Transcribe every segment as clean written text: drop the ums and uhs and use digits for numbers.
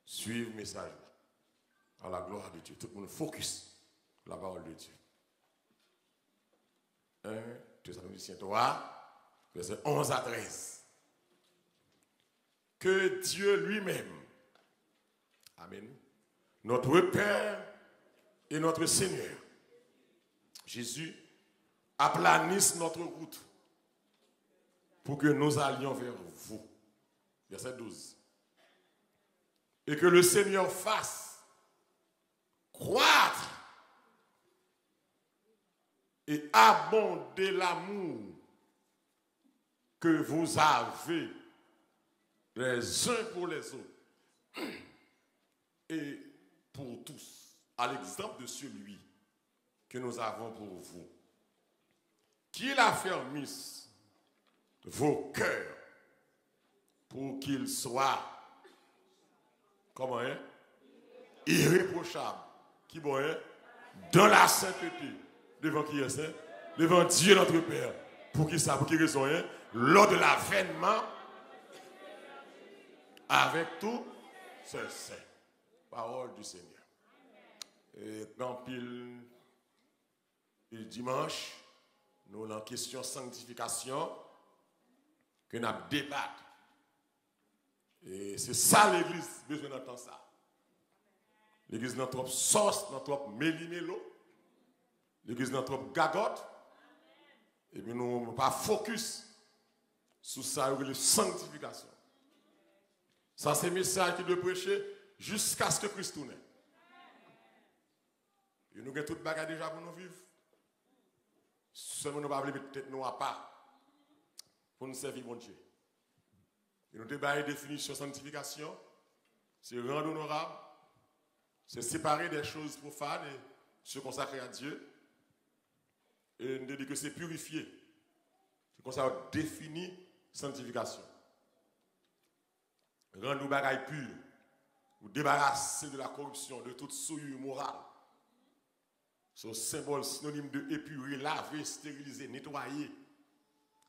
suivre le message à la gloire de Dieu. Tout le monde focus la parole de Dieu. 1 Thessaloniciens 3, verset 11 à 13. Que Dieu lui-même, amen, notre Père et notre Seigneur, Jésus, aplanisse notre route pour que nous allions vers vous. Verset 12. Et que le Seigneur fasse croître et abonder l'amour que vous avez les uns pour les autres et pour tous, à l'exemple de celui que nous avons pour vous, qu'il affermisse vos cœurs pour qu'ils soient, comment hein, irréprochables, qui bon hein, dans la sainteté, devant qui est saint, devant Dieu notre Père, pour qui ça, pour qui raison hein, lors de l'avènement avec tout c'est saint. Parole du Seigneur. Et dans pile dimanche, nous avons la question sanctification que nous avons débattu. Et c'est ça l'église, besoin d'entendre ça. L'église n'a trop sauce, n'a trop méli-mélo. L'église n'a trop gagote. Et puis nous ne pas focus sur ça, la sanctification. Ça, c'est le message qui doit prêcher jusqu'à ce que Christ tourne. Et nous avons toute bagarre déjà pour nous vivre. Seulement nous ne pouvons pas mettre tête nous à part pour nous servir mon Dieu. Et nous avons une définition de sanctification. C'est rendre honorable. C'est séparer des choses profanes et se consacrer à Dieu. Et nous dit que c'est purifier. C'est comme ça qu'on définit sanctification. Rendre nos bagailles pures, ou débarrasser de la corruption, de toute souillure morale. C'est un symbole synonyme de épurer, laver, stériliser, nettoyer,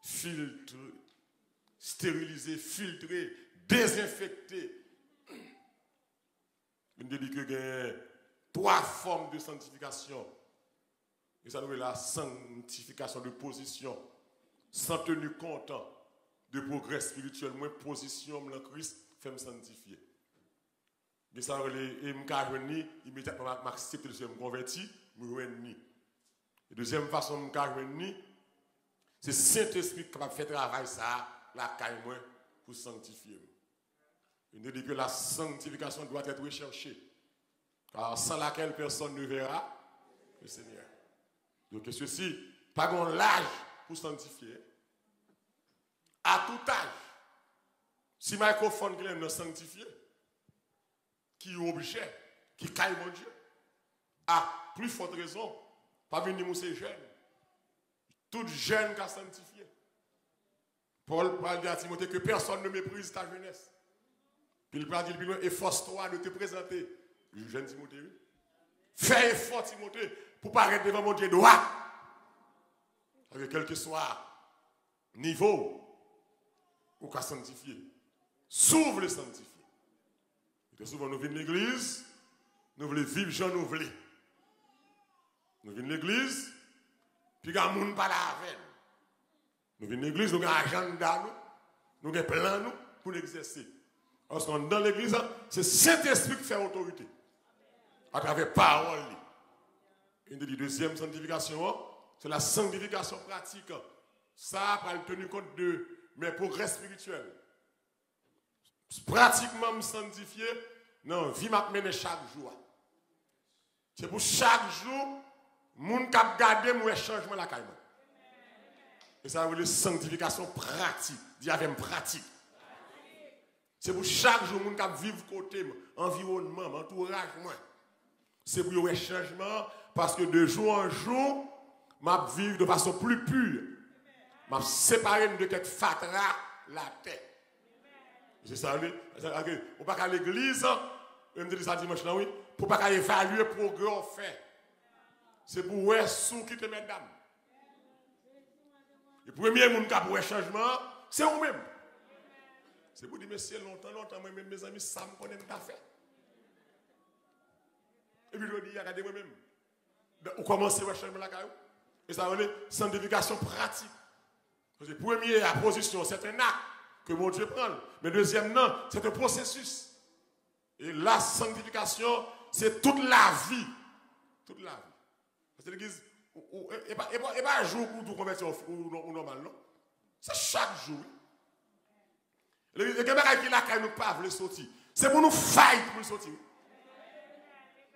filtrer, stériliser, filtrer, désinfecter. Une dit que il y a 3 formes de sanctification. Et ça nous est la sanctification de position, sans tenir compte de progrès spirituel, moins position dans Christ, fait me sanctifier. Et ça et me immédiatement m'accepter de me convertir, me ni. Et deuxième façon me c'est Saint-Esprit qui va faire travail ça la caille moi pour sanctifier. Il dit que la sanctification doit être recherchée, car sans laquelle personne ne verra le Seigneur. Donc ceci, pas grand l'âge pour sanctifier. À tout âge, si microphone qui est sanctifié, qui est objet, qui caille mon Dieu, à plus forte raison, pas venir mousser jeune. Tout jeune qui a sanctifié. Paul parle à Timothée que personne ne méprise ta jeunesse. Puis il parle de dire, efforce-toi de te présenter. Le jeune Timothée, fais effort Timothée pour paraître devant mon Dieu droit. Avec quel que soit niveau ou qu'à sanctifier. S'ouvre le sanctifier. Et souvent nous venons de l'église, nous voulons vivre Jean nous voulons. Nous venons de l'église, puis il y a un monde pas la avec. Nous venons de l'église, nous avons un agenda, nous avons un plan pour l'exercer. Parce que dans l'église, c'est Saint-Esprit qui fait autorité. À travers parole. Une des deuxièmes sanctifications, c'est la sanctification pratique. Ça, par le tenir compte de mes progrès spirituels. Pratiquement me sanctifier, non, vie m'a mené chaque jour. C'est pour chaque jour, moun k'ap garder mon changement la caille. Et ça veut dire sanctification pratique. Dis avec pratique. C'est pour chaque jour, moun k'ap vivre côté, environnement, entourage moi. C'est pour un changement parce que de jour en jour, m'a vivre de façon plus pure. M'a séparé de quelque fatra la tête. C'est ça, on ne pas à l'église, on me dit ça dimanche, oui, pour ne pas évaluer le progrès au fait. C'est pour ouais sous qui te met dame. Le premier monde qui a pour un changement, c'est vous-même. C'est pour dire, mais c'est longtemps, moi-même, mes amis, ça me connaît tout à fait. puis je dis, regardez moi-même. Vous commencez à changer la caillou. Et ça veut dire sanctification pratique. Parce que premier, la position, c'est un acte que mon Dieu prend. Mais deuxième, non, c'est un processus. Et la sanctification, c'est toute la vie. Toute la vie. Parce que l'église, et pas un jour où vous convertissez ou normal, non? C'est chaque jour. Les gens qui ne pas veulent sortir. C'est pour nous fight pour sortir.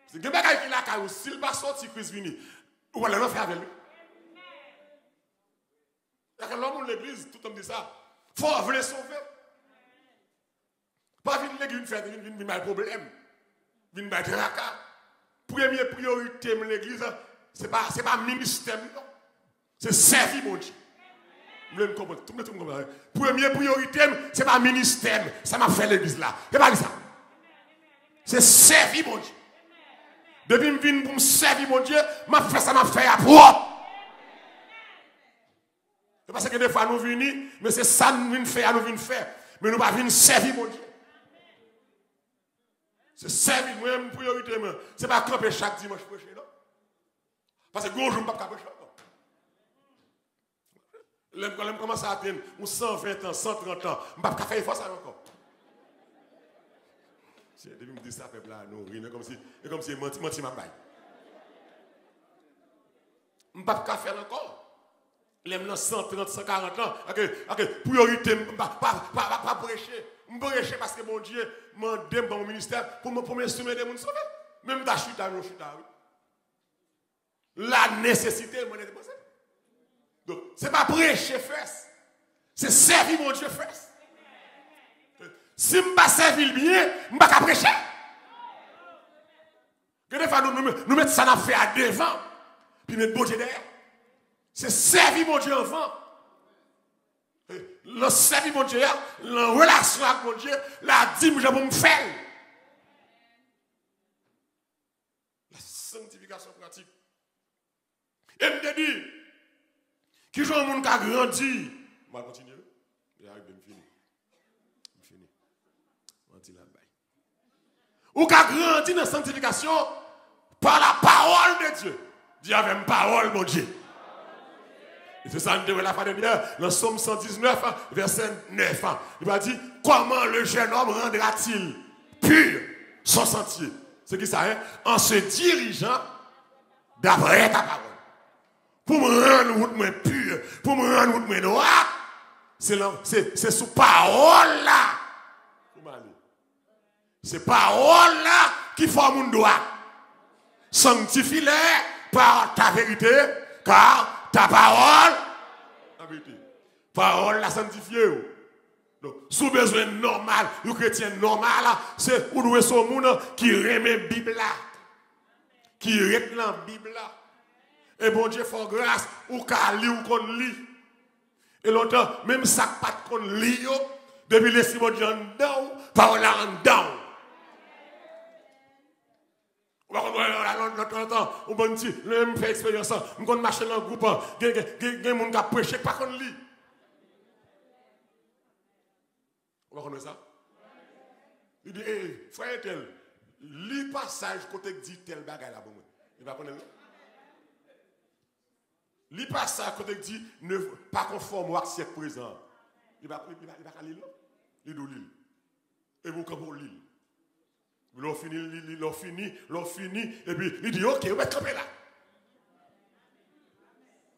C'est que les gens qui ne s'il pas sortir, Christ vient. Ou alors, on fait avec lui. L'homme de l'église, tout le monde dit ça. Il faut vouloir sauver. Pas venir l'église faire un problème. Venir faire un tracas. Première priorité de l'église, ce n'est pas ministère, non. C'est servir mon Dieu. Vous me comprenez? Première priorité, ce n'est pas ministère. Ça m'a fait l'église là. C'est pas ça. C'est servir mon Dieu. Depuis que je viens pour me servir mon Dieu, ça m'a fait à propre. C'est parce que des fois nous venons, mais c'est ça que nous venons faire, Mais nous ne venons pas servir mon Dieu. C'est servir, moi-même, priorité. Ce n'est pas camper chaque dimanche prêcher, non? Parce que gros jour, je ne peux pas prêcher encore. Quand je commence à atteindre 120 ans, 130 ans, je ne peux pas faire effort ça encore. Depuis que je me dis ça, peuple là, nous rions comme si menti m'a baille. Je ne peux pas faire encore. Les 130, 140 ans, priorité, pas prêcher. Je prêcher parce que mon Dieu m'a donné mon ministère pour m'instrumer des gens sauvés. Même ta chute, oui. La nécessité, mon dépensé. Donc, ce n'est pas prêcher first. C'est servir mon Dieu first. Si je ne pas servir bien, je ne peux pas prêcher. Que des fois, nous mettons ça dans fait à devant, puis nous mettons mon Dieu derrière. C'est servir mon Dieu avant. Le servir mon Dieu, la relation avec mon Dieu, la dîme, je vais me faire. La sanctification pratique. Et me dit, qui joue un monde qui a grandi. On va continuer. Et arrive, je finis. Ou qui a grandi dans la sanctification par la parole de Dieu. Dieu avait une parole, mon Dieu. Et c'est ça, nous devons la fin dernière, dans Somme 119, verset 9. Il va dire, comment le jeune homme rendra-t-il pur son sentier? C'est qui ça, hein? En se dirigeant d'après ta parole. Pour me rendre route moins pure, pour me rendre route moins noire, c'est sous parole là. C'est parole là qui forme un droit. Sanctifie-les par ta vérité, car ta parole, la vérité. Parole la sanctifiée. Donc, sous besoin normal, le chrétien normal, c'est où nous sommes monde qui remet la Bible là. Qui remet la Bible là. Et bon Dieu, faut grâce, ou qu'à lire ou qu'on lit. Et longtemps, même ça pas qu'on lit, depuis les 6 mois de dedans, parole là en dedans. On va dire, je fais expérience, je vais marcher dans le groupe, il y a des gens qui prêchent, pas qu'on lit. On va connaître ça? Il dit, frère tel, lis passage côté dit tel bagage là. Il va connaître. Lis passage côté dit ne pas conforme au siècle présent. Il va lire. Il doit lire. Et vous, quand vous lisez. L'on fini, et puis il dit, ok, on va camper là.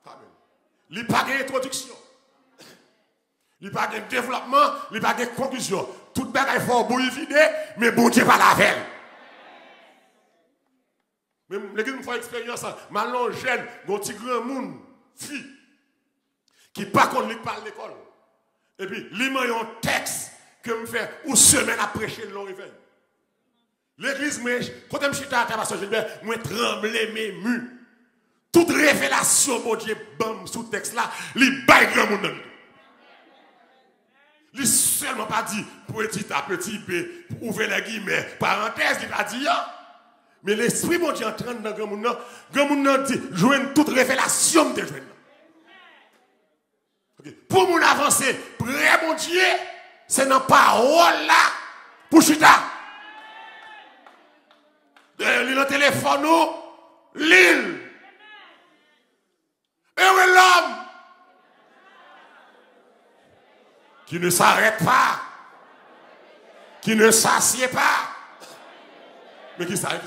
Amen. Il n'y a pas d'introduction. Il n'y a pas de développement, il n'y a pas de conclusion. Tout le monde est fort pour y vider, mais bon Dieu pas la veille. Même l'église me fait expérience, maintenant jeune, un petit grand monde, fille, qui pas qu'on lit par l'école. Et puis, il y a un texte que me fait une semaine à prêcher le réveil. L'église, quand je suis à Pasteur Gilbert, moi tremblé, m'ému. Toute révélation, mon Dieu, bam, sous texte là, il baille grand monde. Il seulement pas dit, petit à petit, pour ouvrir les guillemets, parenthèse, il a dit, mais l'esprit, mon Dieu, entraîne dans grand monde dit, joigne toute révélation de joindre. Okay. Pour mon avancer, près, mon Dieu, c'est dans parole là, pour chita. le téléphone, l'île. Et où est l'homme qui ne s'arrête pas, qui ne s'assied pas. Mais qui s'arrête,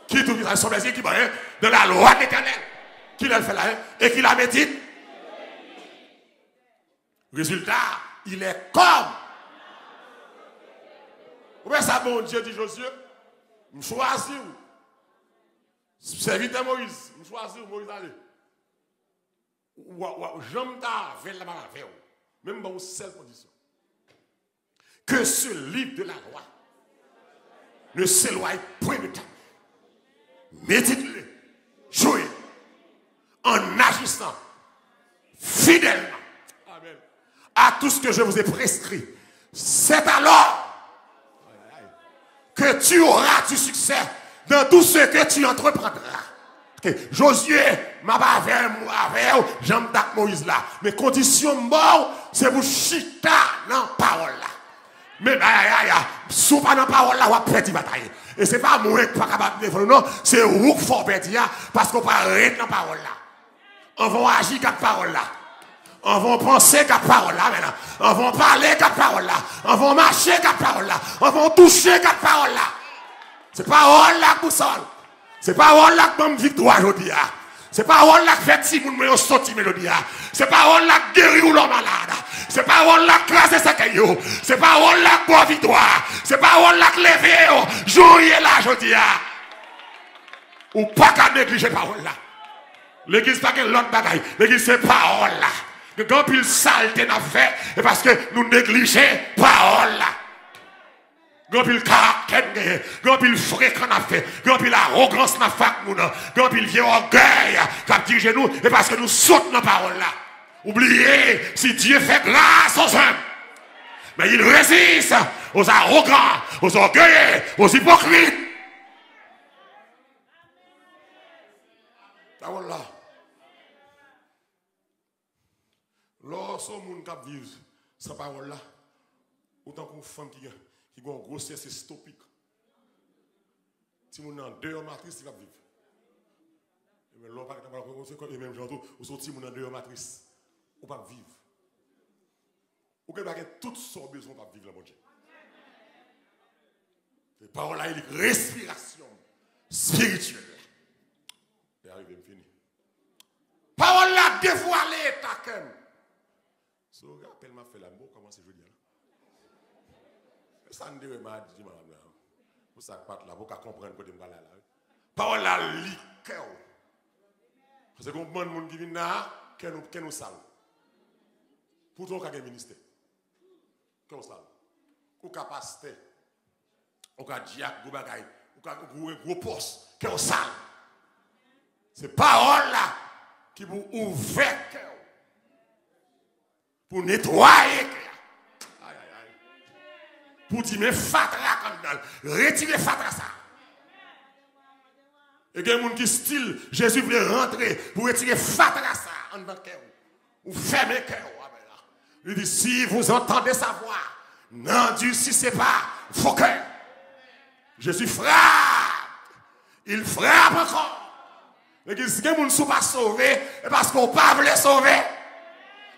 qui tout qui s'arrête, son plaisir qui va de la loi de l'Éternel. Qui l'a fait là, et qui la médite. Résultat, il est comme. Vous voyez ça, bon Dieu, dit Josué, je choisis. Servite de Moïse, je choisis Moïse aller. J'aime ta veille là-bas avec vous. Même dans une seule condition. Que ce livre de la loi ne s'éloigne point de temps. Médite-le, jouez en agissant fidèlement. Amen. À tout ce que je vous ai prescrit. C'est alors que tu auras du succès dans tout ce que tu entreprendras. Josué m'a pas avec Jean-Baptiste Moïse là. Mais condition mort, c'est pour chita dans la parole là. Mais sous pas dans la parole là, on va perdre la bataille. Et c'est pas moi qui ne pas capable de défendre, non, c'est vous qui faut perdre parce qu'on va arrêter dans la parole là. On va agir avec la parole là. On va penser avec la parole là maintenant. On va parler avec la parole là. On va marcher avec la parole là. On va toucher avec la parole là. C'est pas parole là pour ça. C'est pas parole là qui donne victoire aujourd'hui. C'est pas parole là qui fait si vous me sortir mélodie. C'est pas parole là qui guérit ou l'homme malade. C'est pas parole là qui crase sa caillou. C'est pas parole là qui boit victoire. C'est pas parole là qui lève jouer là aujourd'hui. Ou pas qu'à négliger parole là. L'église pas que l'autre bagaille. L'église c'est parole là. Quand il saleté n'a fait, c'est parce que nous négligeons parole là. Quand il caractère, quand il fréquent n'a fait, quand il arrogance n'a fait nous, quand il vient orgueil, quand dirige nous, c'est parce que nous sautons dans parole là. Oubliez, si Dieu fait grâce aux hommes, mais il résiste aux arrogants, aux orgueilleux, aux hypocrites. Parole là. Lorsqu'on monde qui vit sans parole là, autant qu'une femme qui a une grossesse stopique. Si on a deux matrices, il va vivre. Et même l'homme et même j'entends, ou sorti on a deux matrices, on va vivre. Ou que baguette toutes sont besoin pour vivre la bonne Dieu. Les paroles là, il y a une respiration spirituelle. Et arrivé, me fini. Parole là dévoilée ta cœur. Si vous rappelez, m'a fait l'amour, comment c'est jeudi là? Ça ne devrait pas dire, madame là. Vous savez pas là, vous pouvez comprendre que je suis là. Parole là, liqueur. Parce que combien de monde qui vient là, qui nous salue. Pourtant, on a un ministère. Qui nous salue. Ou capacité. Ou un diacre, ou un gros poste. Qui nous salue. C'est parole là qui vous ouvre cœur. Pour nettoyer. Pour dire, mais fatra quand retirez fatra ça. Et il y a des gens qui style, Jésus voulait rentrer pour retirer fatra ça en dans le cœur. Ou fermer le cœur. Il dit, si vous entendez sa voix, n'endurcissez pas vos cœurs. Jésus frappe. Il frappe encore. Et il dit, si vous ne sont pas sauvés, c'est parce qu'on ne peut pas les sauver.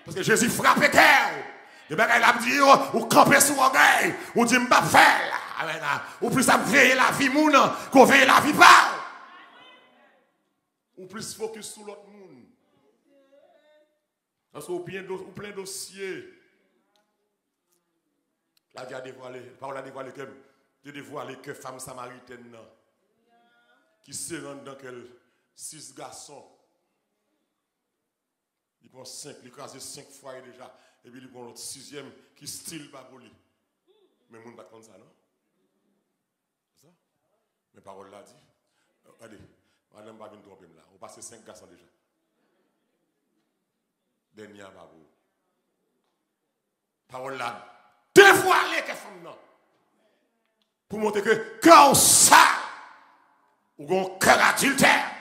Parce que Jésus frappe le cœur. Et bien, il a dit, ou camper sur l'orgueil, ou dit, je ne peux pas faire. Ou plus à veiller la vie, qu'on veille la vie pas. Ou plus focus sur l'autre monde. Parce qu'on a plein de dossiers. La vie a dévoilé, la parole a dévoilé que Dieu dévoilé que femme samaritaine qui se rend dans quel 6 garçons. Il prend 5, il crase 5 fois déjà. Et puis il prend l'autre 6e qui style pas pour lui. Mais on ne va pas comme ça, non? C'est ça? Mais parole l'a dit. Regardez, madame va venir tromper là. On passe 5 garçons déjà. Dernier babou. Parole l'a dévoilé que femme non. Pour montrer que quand ça, ou un cœur adultère,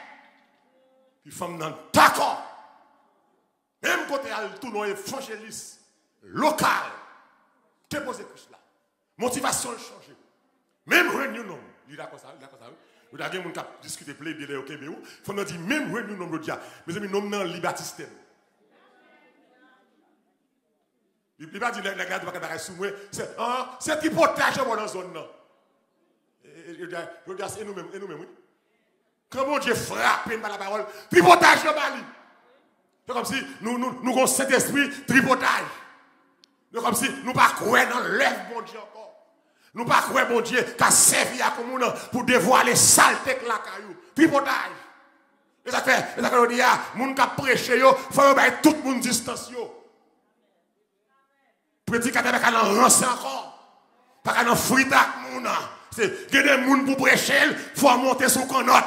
puis femme non d'accord. Même côté elle tout non évangéliste local déposer Christ là. Motivation changer. Même réunion non. Il est d'accord ça, il est d'accord ça. Vous avez des gens qui discutent, plaider, ok, mais où? Il faut nous dire, même nous, nous, nous, mes amis, nous, nous, nous, baptistème. Il ne va pas dire, les gars, ils ne sous moi. C'est tripotage dans la zone. C'est nous-mêmes, oui. Quand mon Dieu frappe par la parole, tripotage dans Bali. C'est comme si nous avons cet esprit tripotage. C'est comme si nous ne pas croire dans l'œuvre, mon Dieu, encore. Nous ne pas croire, mon Dieu, qu'à servir à commun pour dévoiler saleté que la caillou. Tripotage. Et ça fait, on dit, les gens qui prêchent, il faut que tout le monde distance. Petit qu'à avec un rancé encore. Pas qu'à un fritac, moun. C'est que des gens pour prêcher, il faut monter son canotte.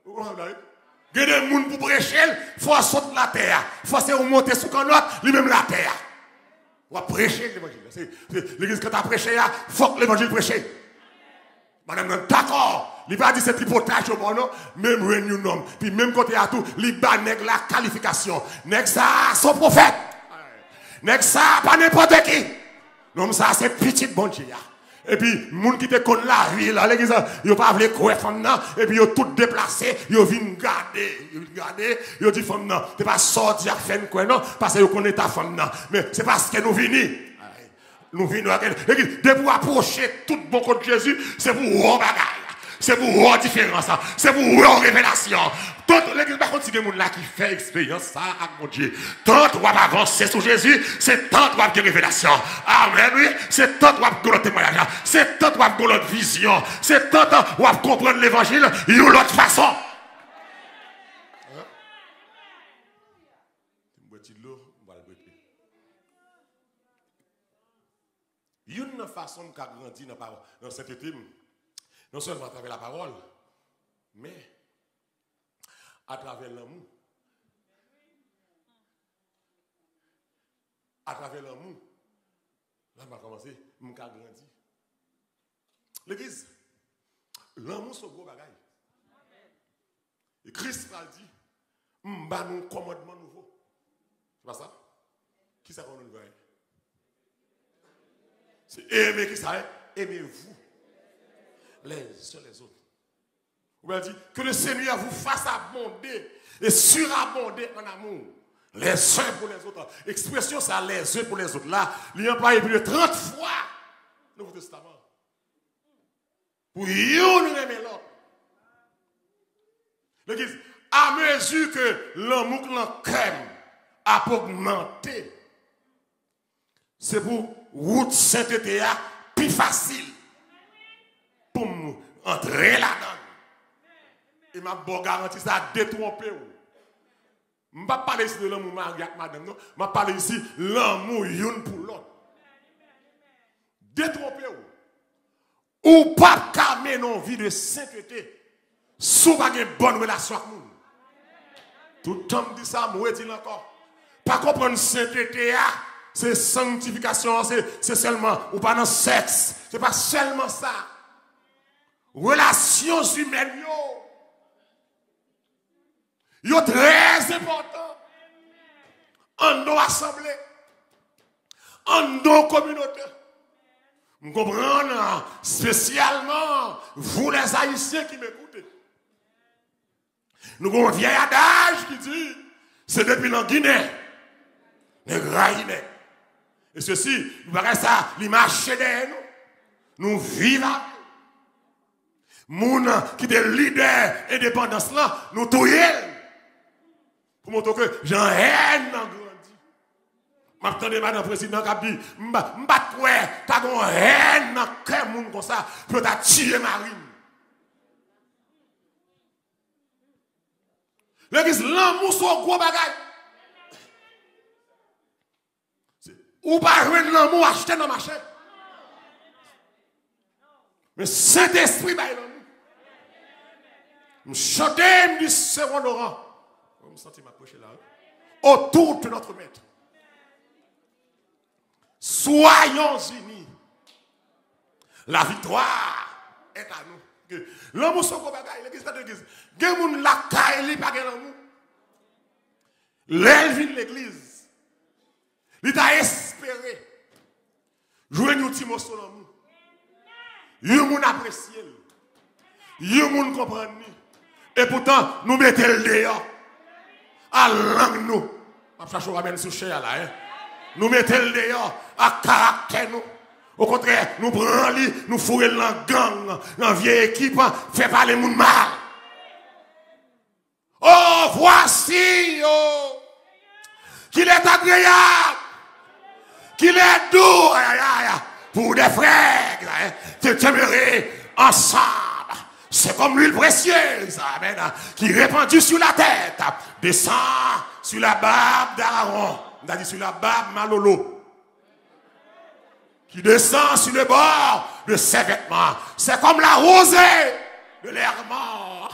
Il y a des gens pour prêcher, il faut sauter la terre. Il faut monter sous canotte, lui-même la terre. On va prêcher l'évangile. L'église que tu as prêché, il faut que l'évangile prêche. Madame, d'accord. Il va dire c'est tripotage au bon nom, même réunion nom. Puis même côté à tout, il va nèg la qualification. Nèg ça, son prophète. Nèg ça, pas n'importe qui. Non, ça, c'est petit bon Dieu. Et puis, les gens qui te connaissent la ville, l'église, ils ne pas voulu croire femme nan, et puis ils ont tout déplacé, ils viennent garder, ils ont dit femme nan, tu pas sortir faire quoi non, parce que ils connaissent ta femme nan. Mais c'est parce que nous venons. Nous venons à l'église, de vous approcher tout bon contre Jésus, c'est pour voir bagaille. C'est pour voir différence, c'est pour voir révélation. Tant l'église par contre, si des gens là qui fait expérience ça avec mon Dieu, tant on va avancer sur Jésus, c'est tant on va avoir révélation. Amen, oui, c'est tant on va avoir le témoignage, c'est tant on va avoir notre vision, c'est tant on va comprendre l'évangile d'une autre façon. Une façon qui a grandi dans cette étude, non seulement à travers la parole, mais à travers l'amour. À travers l'amour, là, je vais commencer, je vais grandir. L'église, l'amour, c'est un gros bagaille. Et Christ a dit, je vais un commandement nouveau. C'est pas ça? Qui ça qu'on nous veut? C'est aimer qui ça? Aimez-vous les uns les autres. Vous avez dit que le Seigneur vous fasse abonder et surabonder en amour. Les uns pour les autres. Expression, c'est les uns pour les autres. Là, il y a employé plus de 30 fois le Nouveau Testament. Pour nous aimer l'autre. L'église, à mesure que l'amour que l'on crème a augmenté, c'est pour route sainteté plus facile pour nous entrer là-dedans. Et ma bonne garantie, ça a détrompé. Je ne vais pas parler ici de l'amour mariage, madame, non. Je vais parler ici de l'amour une pour l'autre. Détrompé. Ou pas calmer nos vies de sainteté. Si vous n'avez pas une bonne relation avec nous. Tout le temps dit ça, moi je dis encore. Pas comprendre sainteté, c'est sanctification, c'est seulement, ou pas dans le sexe. Ce n'est pas seulement ça. Relations humaines, yo très important en nos assemblées, en nos communautés. Vous comprenez spécialement vous les Haïtiens qui m'écoutez. Nous avons un vieil adage qui dit c'est depuis la Guinée, les Guinéens. Et ceci, nous verrons ça, l'image derrière nous. Nous vivons. Moun qui est leader indépendance là, nous touillons. Pour montrer que j'en haine dans grandi. M'attendez madame président qui a dit m'bat quoi, t'as une haine dans quel monde comme ça pour t'a tuer Marine. L'église l'amour c'est un gros bagage. Ou pas joindre l'amour acheter dans le marché. Mais Saint-Esprit va l'amour. Je chante, je dis second rang. Je me sens m'approcher là. Autour de notre maître. Soyons unis. La victoire est à nous. L'amour c'est un bagage. L'église pas de l'église. Il y a des gens la caille, pas de l'amour. L'élevin de l'église. Il t'a espéré Jouez nous petit morceau dans nous. Yon moun apprécie. Yon moun comprend. Et pourtant, nous mettons le dehors. À langue nous. On va chercher à mettre sous chair là. Nous mettons le dehors. À caractère nous. Au contraire, nous prenons lui, nous fourrons dans la gang, dans la vieille équipe, fait parler moun mal. Oh, voici, oh, qu'il est agréable, qu'il est doux, pour des frères, te t'aimerais ensemble. C'est comme l'huile précieuse, amen, qui répandue sur la tête, descend sur la barbe d'Aaron, on a dit sur la barbe Malolo, qui descend sur le bord de ses vêtements. C'est comme la rosée de l'Hermon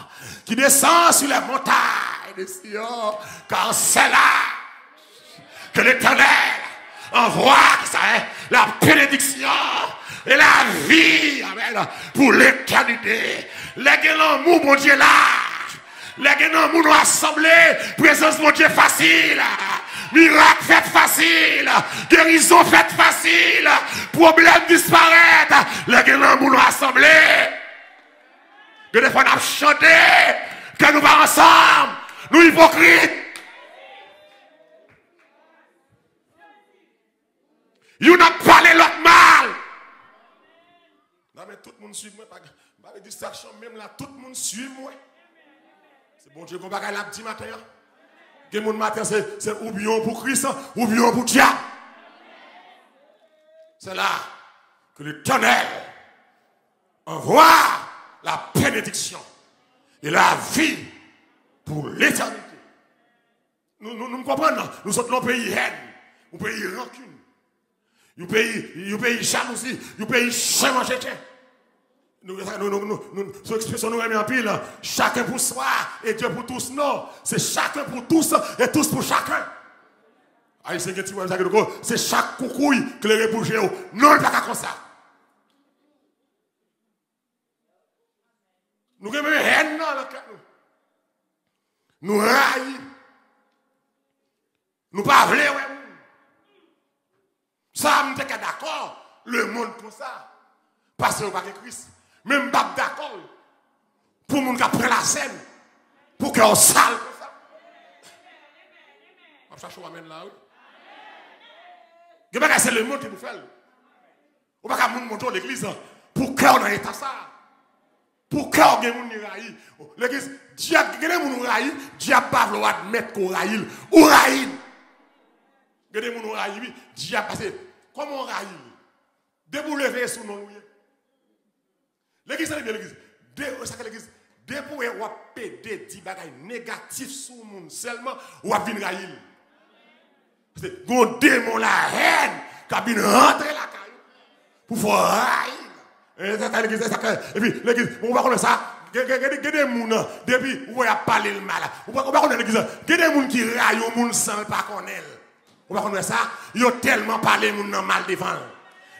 qui descend sur les montagnes de Sion, car c'est là que l'Éternel envoie la bénédiction et la vie, amen, pour l'éternité. Les gens mon Dieu là, les gens nous assemblés, présence mon Dieu facile. Miracle fait facile, guérison fait facile, problème disparaître, les gens nous rassemblés. Que des fois nous chanté, que nous pas ensemble, nous hypocrites. Vous n'avez parlé l'autre mal. Non mais tout le monde suit moi, pas de distraction, même là, tout le monde suit moi. C'est bon Dieu qu'on va la petit matin. Que mon matin, c'est ou bien pour Christ, ou bien pour diable. C'est là que l'Éternel envoie la bénédiction et la vie pour l'éternité. Nous comprenons, nous sommes dans un pays haine, un pays rancune, un pays jalousie, un pays changement. Nous, cette expression nous remet en pile. Chacun pour soi et Dieu pour tous. Non, c'est chacun pour tous et tous pour chacun. C'est chaque coucouille que les rebouchés. Non, pas comme ça. Nous remettons haine dans le cœur. Nous raillons. Nous ne pas voulons. Ça, nous sommes d'accord. Le monde comme ça. Parce que nous pas Christ. Même pas d'accord pour moun qui prend la scène pour qu'on sale comme ça. On cherche à amène là. C'est le monde qui nous fait. On va pas monter l'église pour qu'on dans l'état ça. Pour qu'on ait moun raï. L'église diable gade moun raï, diable pas vouloir admettre qu'on raïl ou raïl. Gade moun raï, diable parce que comment on raïl debout lever sous nous. L'église, c'est bien l'église. Dès pour vous péder des bagages négatifs sur le monde seulement, ou à venir raïl. C'est un démon la haine qui a bien rentré la caille pour faire raïl. Et puis l'église, on va connaître ça. Il y a des gens depuis où il a parlé le mal. On va connaître l'église. Il y a des gens qui raillent au monde sans pas connaître. On va connaître ça. Ils ont tellement parlé le monde mal devant.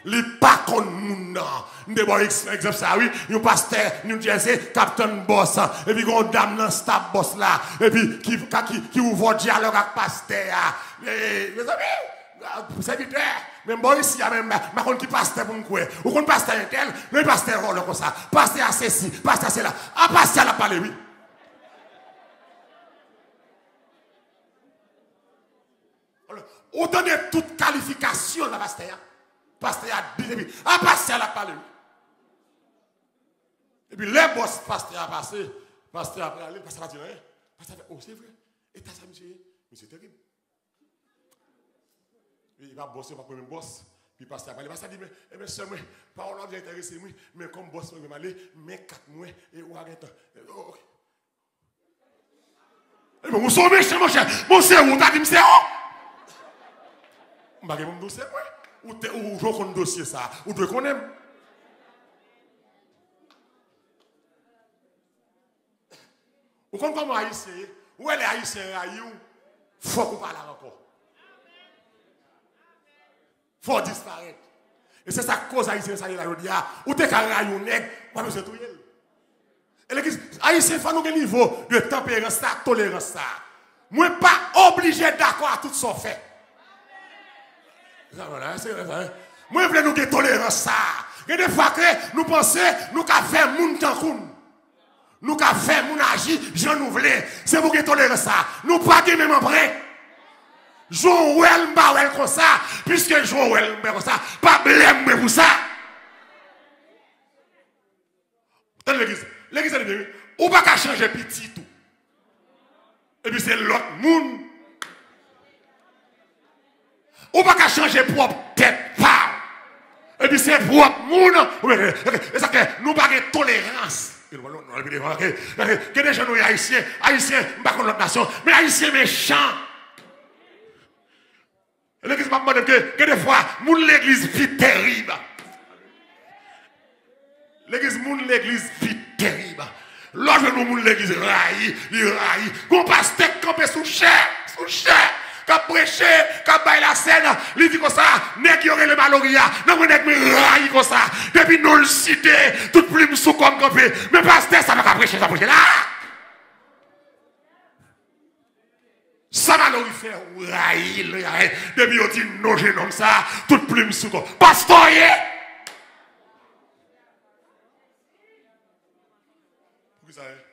Les pas contre nous, non. Nous avons exemple ça, oui. Nous pasteur, nous disons, Captain Boss. Et puis, on dame dans staff boss là. Et puis, qui ouvre le dialogue avec pasteur. Mes amis, serviteur. Même bon ici, même, ma compte qui pasteur pour me courir. Ou qu'on pasteur tel, le pasteur rôle comme ça. Pasteur à ceci, pasteur à cela. Ah, pasteur a parlé, oui. Autant de toute qualification, la pasteur. Pasteur a dit, ah, pasteur a parlé. Et puis, les boss, pasteur a passé, pasteur a parlé, pasteur a dit rien. Pasteur a dit, oh, c'est vrai. Et t'as ça, monsieur, c'est terrible. Il va bosser, il va prendre un boss. Puis, pasteur a parlé, pasteur a dit, mais seulement, parole a intéressé, mais comme boss, je vais m'aller, mais 4 mois, et ou arrête. Et bien, vous sommes méchants, mon cher. Mon c'est où? T'as dit, c'est où? Je ne vais pas me dire, ou je connais dossier ça, ou je connais. Ou comme comment haïtien, où est les haïtiens raillent, faut qu'on parle encore. Faut disparaître. Et c'est ça cause haïtien ça y est là, ou t'es qu'à railler un nègre, ou pas tout yel. Et l'église haïtien faut nous un niveau de tempérance, de tolérance. Moi pas obligé d'accord à tout ce fait. Moi, je veux nous avoir tolérance ça. Et des fois que nous pensons, nous avons fait moun tankoun. Nous avons fait moun agir, j'en nous voulons. C'est pour que tolérer ça. Nous pas de même après. Joël Mbawel comme ça, puisque Joël Mbawel comme ça, pas blême pour ça. Dans l'église, l'église est bien, ou pas qu'à changer petit tout. Et puis c'est l'autre monde. Ou pas qu'à changer propre tête pas. Et puis c'est propre monde. Et ça que nous pas de tolérance. Que des gens haïtiens, haïtiens, pas contre l'autre nation, mais haïtiens méchants. L'église m'a demandé que des fois, l'église vit terrible. L'église vit terrible. Lorsque nous l'église raille, il raille. Qu'on passe tête campé sous chair. Quand prêcher, quand bailler la scène, il dit comme ça, nèg y aurait le maloria, non nèg me raille comme ça. Depuis nous le cité, toute plume sous comme campé. Mais pasteur, ça va pas prêcher, ça prêcher là. Ça va nous faire raille, depuis on dit non, je nomme ça, toute plume sous comme. Pasteur, pour qui ça est?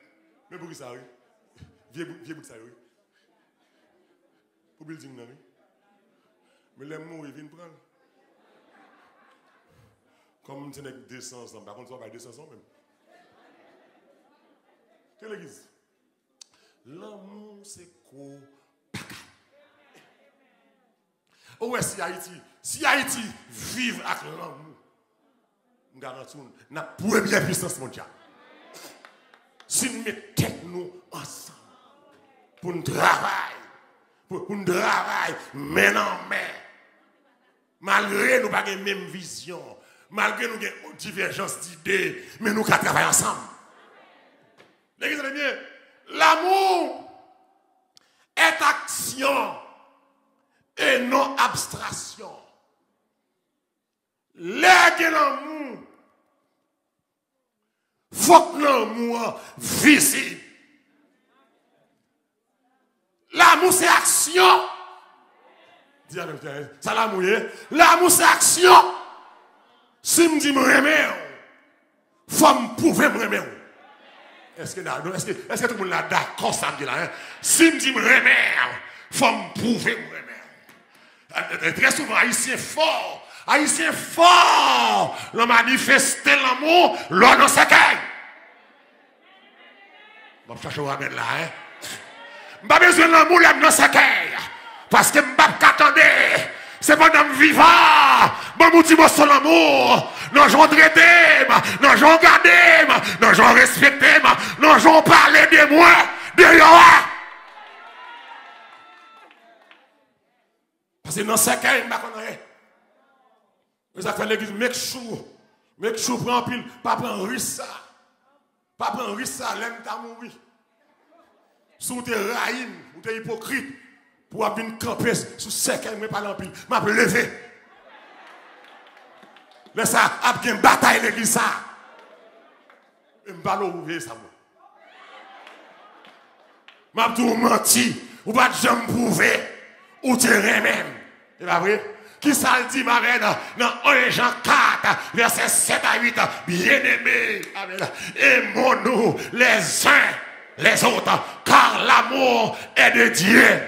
Mais pour qui ça est? Vieux pour ça est? Pour building là, mais les mots ils viennent prendre. Comme tu n'es que 200 ans, par contre, tu vas pas 200 ans même. Quelle l'église? L'amour, c'est quoi? Oh ouais, si Haïti vive avec l'amour, nous garantissons la première puissance mondiale. Si nous mettons nous ensemble pour nous travailler, pour nous travailler main en main, malgré nous pas la même vision, malgré nous avons divergence d'idées, mais nous travaillons ensemble. L'église est bien. L'amour est action et non abstraction. L'amour, faut que l'amour visible. L'amour c'est action. Ça l'amour, l'amour c'est action. Si je dis me remet, faut me prouver me remet. Est-ce que tout le monde est d'accord ça me dit là? Si je dis me remet, faut me prouver me remet. Très souvent, Haïtien fort. Haïtien fort. Le manifester l'amour, l'on dans sa caille. Je vais chercher à ramène là. Je n'ai pas besoin de l'amour dans sa caille. Parce que je ne peux pas attendre. C'est pendant que je vivant. Je me dis sur l'amour. Non, je vais traiter. Non, je vais regarder. Non, je vais respecter. Non, je vais parler de moi. De moi. Parce que dans sa caille, je ne sais pas. Mais ça fait l'église, make sure, prends pile, pas prendre risque ça. Pas prendre risque ça, l'aime t'a mouru. Si vous êtes raïm, vous êtes hypocrite, pour venir camper sous cercueil, mais pas l'empile, m'a levé. Laisse ça, a bien bataille l'église ça. Et m'a pas ouvrir ça. M'a tout menti, ou pas de jamais prouver, ou terrain même. C'est pas vrai? Qui ça le dit, ma reine, dans 1 Jean 4, verset 7 à 8, bien-aimés, aimons-nous les uns les autres, car l'amour est de Dieu.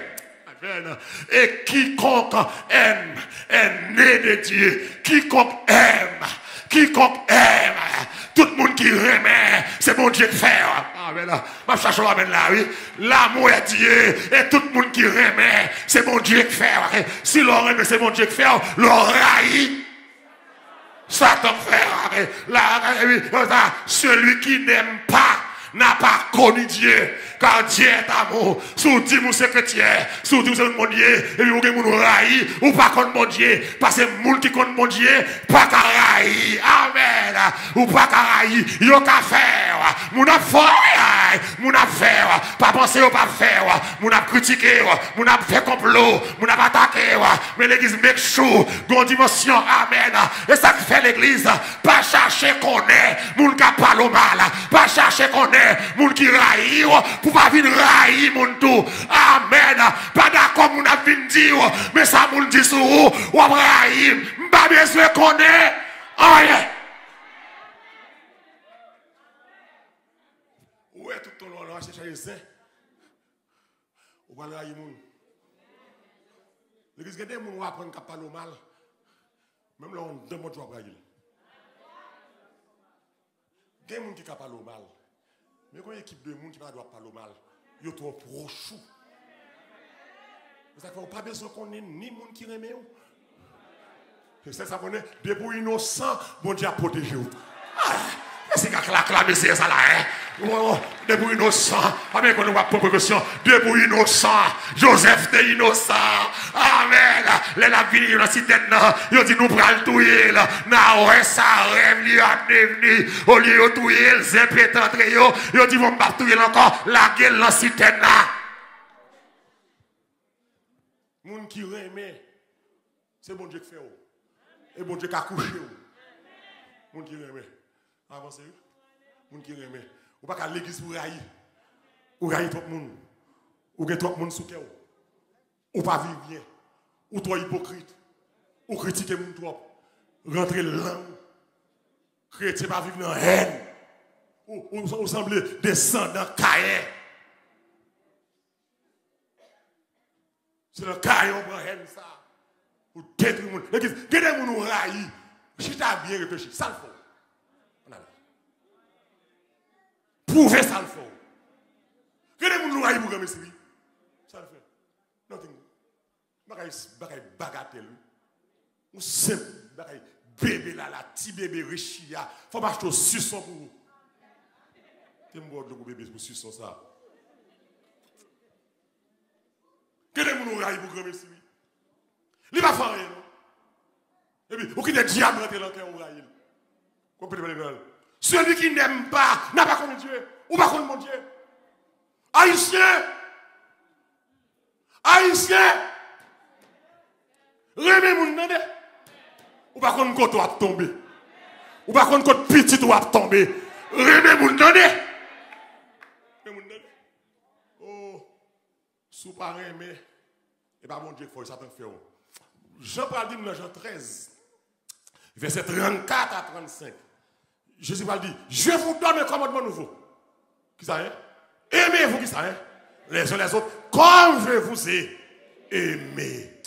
Amen. Et quiconque aime est né de Dieu. Quiconque aime, tout le monde qui remet, c'est mon Dieu qui fait. Amen. Ma cherche amen là, oui. L'amour est Dieu, et tout le monde qui remet, c'est mon Dieu qui fait. Si l'on remet, c'est mon Dieu qui fait, l'on raille. Satan fait. Celui qui n'aime pas n'a pas connu Dieu, car Dieu est amour. Si vous dites que c'est chrétien, si vous dites que c'est mon Dieu, et vous avez mon raï, ou pas contre mon Dieu, parce que les gens qui contre mon Dieu, pas qu'à raï. Amen. Ou pas raï. Yo ka faire. Moun a fait. Moun a faire. Pas penser ou pas faire. Moun a critiqué. Moun a fait complot. Moun a attaqué. Mais l'église make sure. Gon dimension. Amen. Et ça fait l'église. Pas chercher qu'on est. Moun ka parle mal. Pas chercher qu'on est. Moun qui raï. Pour pas venir raï moun tout. Amen. Pas d'accord moun a vin dire. Mais ça moun dit sur ou. Ou raï. M'pas besoin qu'on est. Aïe. Ouais, tout ton long, là, c'est chaise. Ou va raï moun. L'église gade moun va apprendre qu'à parler mal. Même là, on demande de raï. Il y a des gens qui parlent mal. Mais quand il y a une équipe de gens qui ne doivent pas parler mal, ils sont trop proches. Ça fait pas besoin qu'on ait ni gens qui remet. C'est ça qu'on est. Depuis innocent, bon Dieu a protégé. C'est qu'à clamer c'est ça là. Depuis innocent, pas bien qu'on va prendre précaution. Depuis innocent, Joseph était innocent. Amen. Les la vie dans la cité, ils ont dit nous prenons le touyer. Non, ça rêve, il a devenu. Au lieu de touyer, ils ont pété entre eux. Ils ont dit vont pas touyer encore. La gueule dans la cité. Moun qui remet, c'est bon Dieu qui fait. Et bon Dieu qui a couché. Moun qui remet. Avancez. Moun qui remet. Ou pas qu'à l'église pour railler. Ou railler tout le monde. Ou get tout le monde sous cœur. Ou pas vivre bien. Ou trop hypocrite. Ou critiquer moun trop. Rentrer là. Chrétien pas vivre dans la haine. Ou semblez descendre dans Caïn. C'est le Caïn on prend haine ça. Ou détruire le monde. L'église, il y a des gens qui raillent. Si tu as bien réfléchi, ça le faut. Prouvez ça le faut. Il y a des gens qui raillent pour gagner ça le fait. Nothing. Bagay bagatelle. Ou simple. Bagay bébé là, la petit bébé riche. Il faut m'acheter au suçon pour vous. Tu me vois le bébé pour suçon ça. Il y a des gens qui raillent pour gagner ça. Il va faire rien. Et puis, ou qui est diable rentré dans le cœur, ou raille. Comprenez-vous? Celui qui n'aime pas, n'a pas connu Dieu. Ou pas connu mon Dieu. Haïtien. Haïtien. Remets mon nande. Ou pas connu quand tu vas tomber. Ou pas connu quand petit tu vas tomber. Remets mon nande. Oh, sous pas remets. Et pas mon Dieu, il faut ça t'en faire. Jean parle dit dans Jean 13, verset 34 à 35. Jésus va dire, je vous donne un commandement nouveau. Qui ça est? Aimez-vous qui ça est? Les uns les autres, comme je vous ai aimé.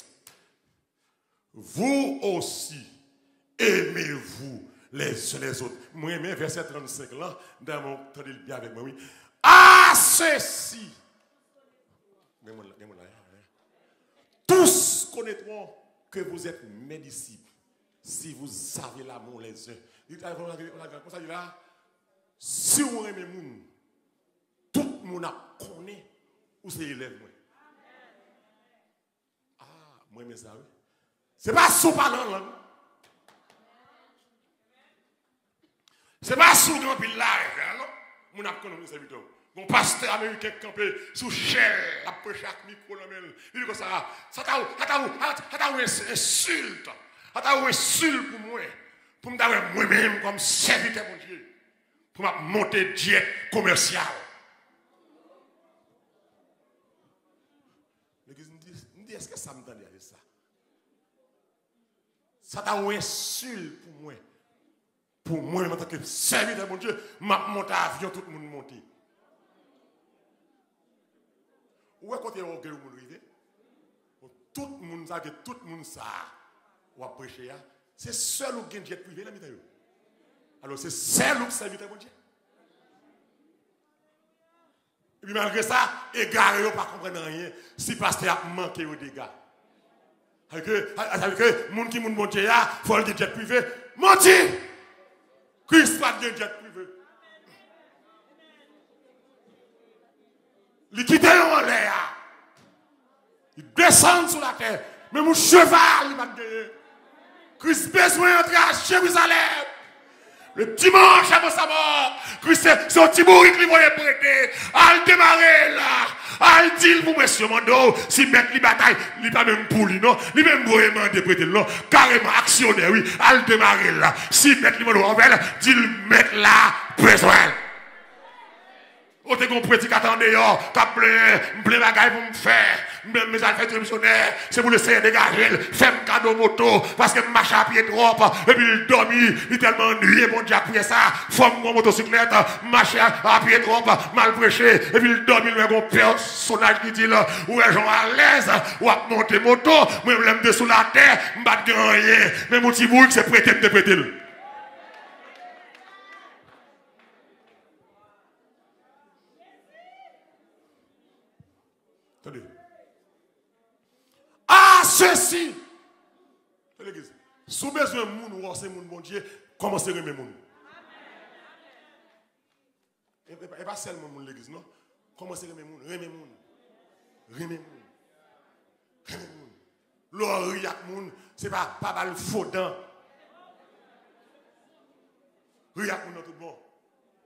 Vous aussi, aimez-vous les uns les autres. Moi, aimé, verset 35 là, dans mon temps de bien avec moi, oui. À ceci, tous connaîtront que vous êtes mes disciples si vous savez l'amour les uns. Si vous aimez les gens, tout le monde connaît où c'est élève. Ah, moi j'aime ça. C'est pas sous parlant là. C'est pas sous grand pile là. Mon a connu mes serviteurs. Mon pasteur américain campé sous chair, après chaque micro là même. Il dit comme ça t'a insulte. Ça t'a insulte pour moi. Pour me dire moi-même comme serviteur mon Dieu. Pour me monter jet commercial. L'église me dit est-ce que ça me donne avec ça? Ça t'a insulte pour moi. Pour moi, en tant que serviteur mon Dieu, m'a monté à avion, tout le monde monté. Où est-ce que vous avez arrivé? Tout le monde sait que tout le monde sait ou à prêcher. C'est seul ou qui a jet privé là, alors c'est seul ou serviteur mon Dieu. Et puis malgré ça, égaré, vous ne comprenez rien. Si le pasteur a manqué aux dégâts. Avec que les gens qui montent Dieu, il faut le jet privé. Menti! Christ pas de jet privé. Il quitte en l'air. Il descend sur la terre. Mais mon cheval, il va gagner. Christ besoin d'entrer à Jérusalem. Le dimanche avant sa mort, Christ c'est un petit bourrique qui va prêter. Al démarrer là. Al dit pour monsieur Mando, si mettre les batailles, il n'est pas même pour lui, non? Il même vraiment prêter, non? Carrément actionnaire, oui. Al démarrer là. Si mettre les Mando en belle, dit mettre là, besoin. On te gon prédicateur dehors, qui a plein bagaille pour me faire. Mes affaires missionnaires, c'est pour le Seigneur dégager, faire un cadeau moto, parce que marche à pied trop, et puis il dormit, il est tellement ennuyé, bon Dieu, après ça, forme mon motocyclette, marche à pied trop, mal prêché, et puis il dormit, il a un personnage qui dit là, où est Jean à l'aise, ou à monter moto, moi je l'aime dessous la terre, je ne bats rien, mais mon petit bourg, c'est prêté, me prêter. Attendez. Ah, ceci! L'église. Sous besoin de moun ou c'est moun bon Dieu, commencez à aimer moun. Et pas seulement moun l'église, non? Commencez à aimer moun, aimer moun. Aimer moun. Aimer moun. L'oriak moun, c'est pas mal faux dents. Riak moun dans tout bon.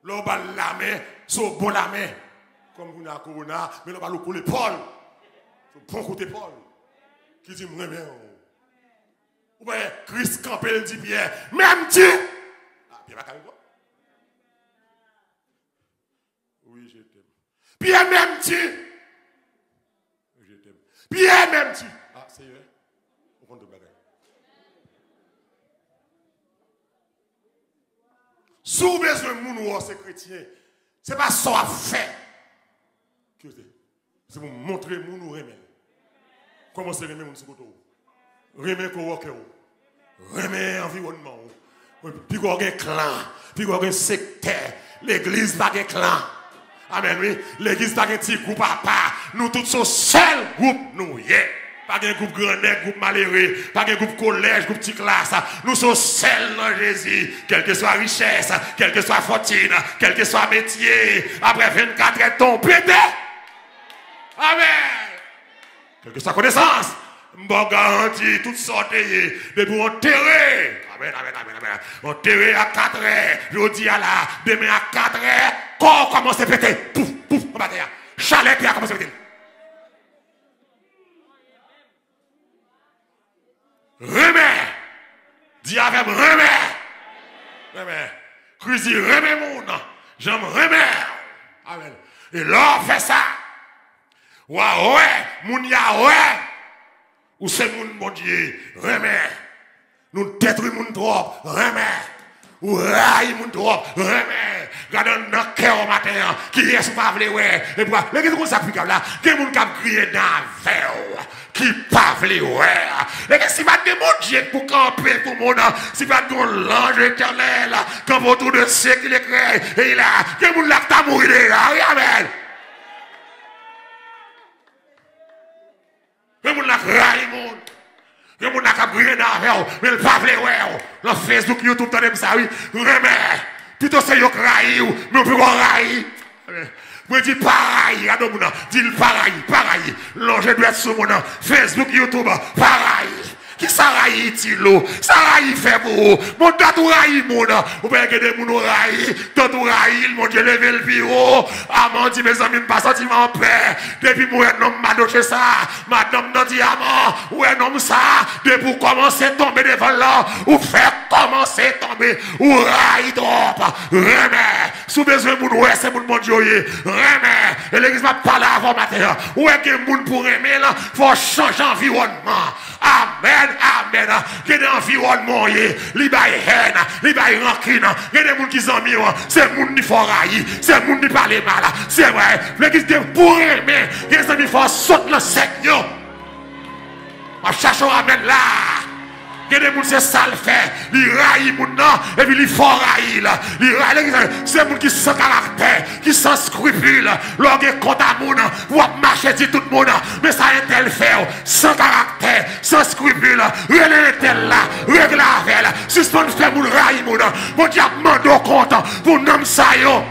L'on bal la main, so bon la main. Comme vous avez corona, mais l'on va le couler Paul. Bon côté Paul. Qui dit moi même. Ou bien Christ Campbell dit Pierre, même Dieu. Ah, Pierre va calmer. Oui, je t'aime. Pierre même Dieu. Je t'aime. Pierre même Dieu. Ah, c'est vrai. On compte de bagaille. Sous besoin de moun ou c'est chrétien. C'est pas ça à faire. C'est pour montrer moun ou remen. Comment c'est remen moun si koto? Remen coworker. Remen environnement. Puis qu'on a un clan, puis qu'on a un secteur. L'église n'a pas de clan. Amen, oui. L'église n'a pas de petit groupe à part. Nous tous sommes seul groupe, nous, yeah. Pas de groupe grand, groupe malheureux, pas de groupe collège, groupe petite classe. Nous sommes seuls dans Jésus. Quelle que soit richesse, quelle que soit fortune, quel que soit métier. Après 24 ans, ton pété. Amen. Quelle que soit connaissance. M'en garantit toutes sortes de pour enterrer. Amen, amen, amen, amen. Enterrer à 4 heures. Je dis à la, demain à 4 heures, corps commence à péter. Pouf, pouf, on va dire. Chalet qui a commencé à péter. Remets. Dis avec remets. Remets. Christ dit remets mon nom. J'aime remets. Amen. Et là, on fait ça. Ouais, moun ya ouais. Ou c'est moun bon Dieu, remets. Nous détruisons moun trop, remets. Ou raille moun trop, remets. Regardez dans le cœur au matin, qui est-ce pas vle ouais. Et pourquoi, les gens qui sont applicable là, qui moun qui crié dans la verre, qui pas vle ouais. Et que si pas de mon Dieu pour camper tout le monde, si pas de l'ange éternel, comme autour de ceux qui l'écrit, et là, qui moun là qui t'a mouru là, amen. Mais mon n'a raille moun. Mais mon n'a qu'à briller dans la verre, mais le pas vle ouais. Dans Facebook, YouTube, t'en aime ça oui. Remets. Plutôt c'est yo raille mais on peut pas raille. Moi dis pareil, à mon dis pareil. L'ange doit être sur mon Facebook, YouTube, pareil. Qui ça raille tilo, ça raille fait beau. Mon tatou raille mon, ou bien que des moun raille, tatou raille, mon Dieu levé le bureau. Amant dit mes amis pas sentiment en paix. Depuis moi un homme m'a doché ça, madame dans diamant, ou un homme ça, depuis pour commencer à tomber devant là, ou faire commencer à tomber, ou raille trop, remets. Sous besoin moun ouais c'est moun mon Dieu, remets. Et l'église m'a parlé avant matin, ou est que moun pour aimer là, faut changer environnement. Amen, amen. Il y a des environnements, il y a des haine, il y a des rancune, il y a des gens qui sont mis, c'est des gens qui font railler, c'est des gens qui parlent mal, c'est vrai. L'église est pour aimer, il y a des gens qui font sauter le Seigneur. Je cherche à amen là. Il y a des gens qui sont sales fait, ils raillent les gens, et puis ils font railler. C'est des gens qui sont caractère, qui sont scrupules, ils compte à les gens, ils marcher sur tout le monde, mais ça est tel fait, sans caractère, sans scrupules, relève tel là, règle la velle, suspend fait pour railler les gens, mon Dieu demande compte pour nom ça yo.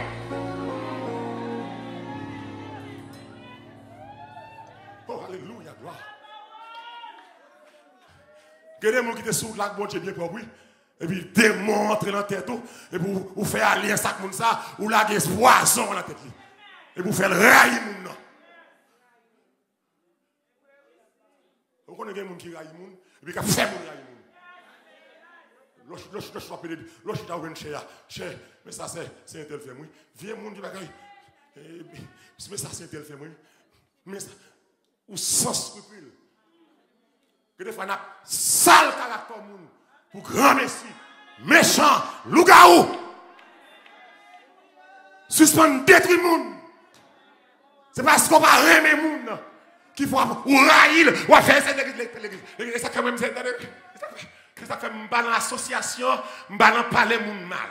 Que des gens qui étaient sous la bon Dieu bien propre, et puis démon entre dans la tête, et puis vous faire alliance avec moun ça, ou la poison dans la tête. Et vous faire railler moun nan. Vous connaissez des gens qui raillent moun, et puis qui fait moun railler moun. L'autre est en cher, mais ça c'est un tel fait, oui. Viens moun qui bagaille, mais ça c'est un tel fait, oui. Mais ça, ou sans scrupule. Que des fois, on a sale caractère moun pour grand messie, méchant, loup-garou, suspendre, détruire moun. C'est parce qu'on va remettre moun qu'il faut ou raïl, ou faire cette l'église. Ça quand même, ça fait m'bal dans l'association, m'bal dans parler moun mal.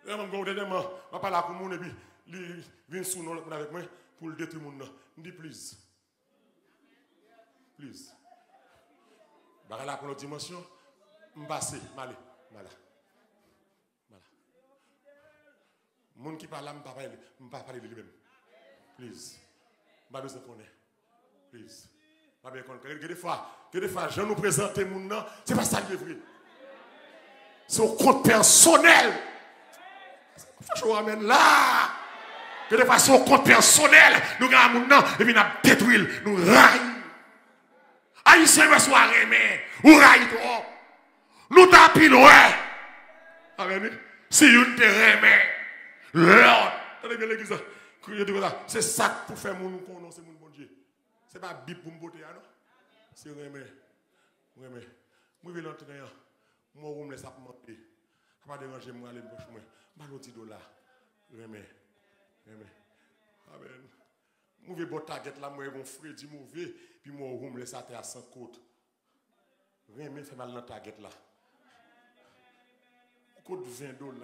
Je vais parler avec moun et puis, il vient sous nous avec moi pour le détruire moun. Je dis, please. Please. Bah là pour notre dimension, m'passe, malé, voilà. Voilà. Moun qui parle là, m'pa parler de lui-même. Please. M'pa besoin connaître. Please. M'pa bien connaître. Que des fois, je nous présente moun nan, c'est pas ça qui est vrai. C'est au compte personnel. Je vous ramène là. Que des fois, c'est au compte personnel. Nous avons moun nan, et puis nous détruisons, nous raillons. Haïtien me soit remé, ou raït trop. Nous tapons, ouais. Amen. Si vous te remé, l'autre. C'est ça pour faire mon nom, c'est mon bon Dieu. C'est pas bip pour me botter, non? C'est remé. Remé. Moi, je vais l'entrer, moi, je me laisse monter. Ça va pas déranger moi, aller me poche, moi. Je vais $10. Remé. Remé. Amen. Mauvais bon target là, moi, mon frère dit mauvais, puis moi, je me laisse à terre à 100 côtes. Rien mais fait mal dans la target là. Côte $20, $30.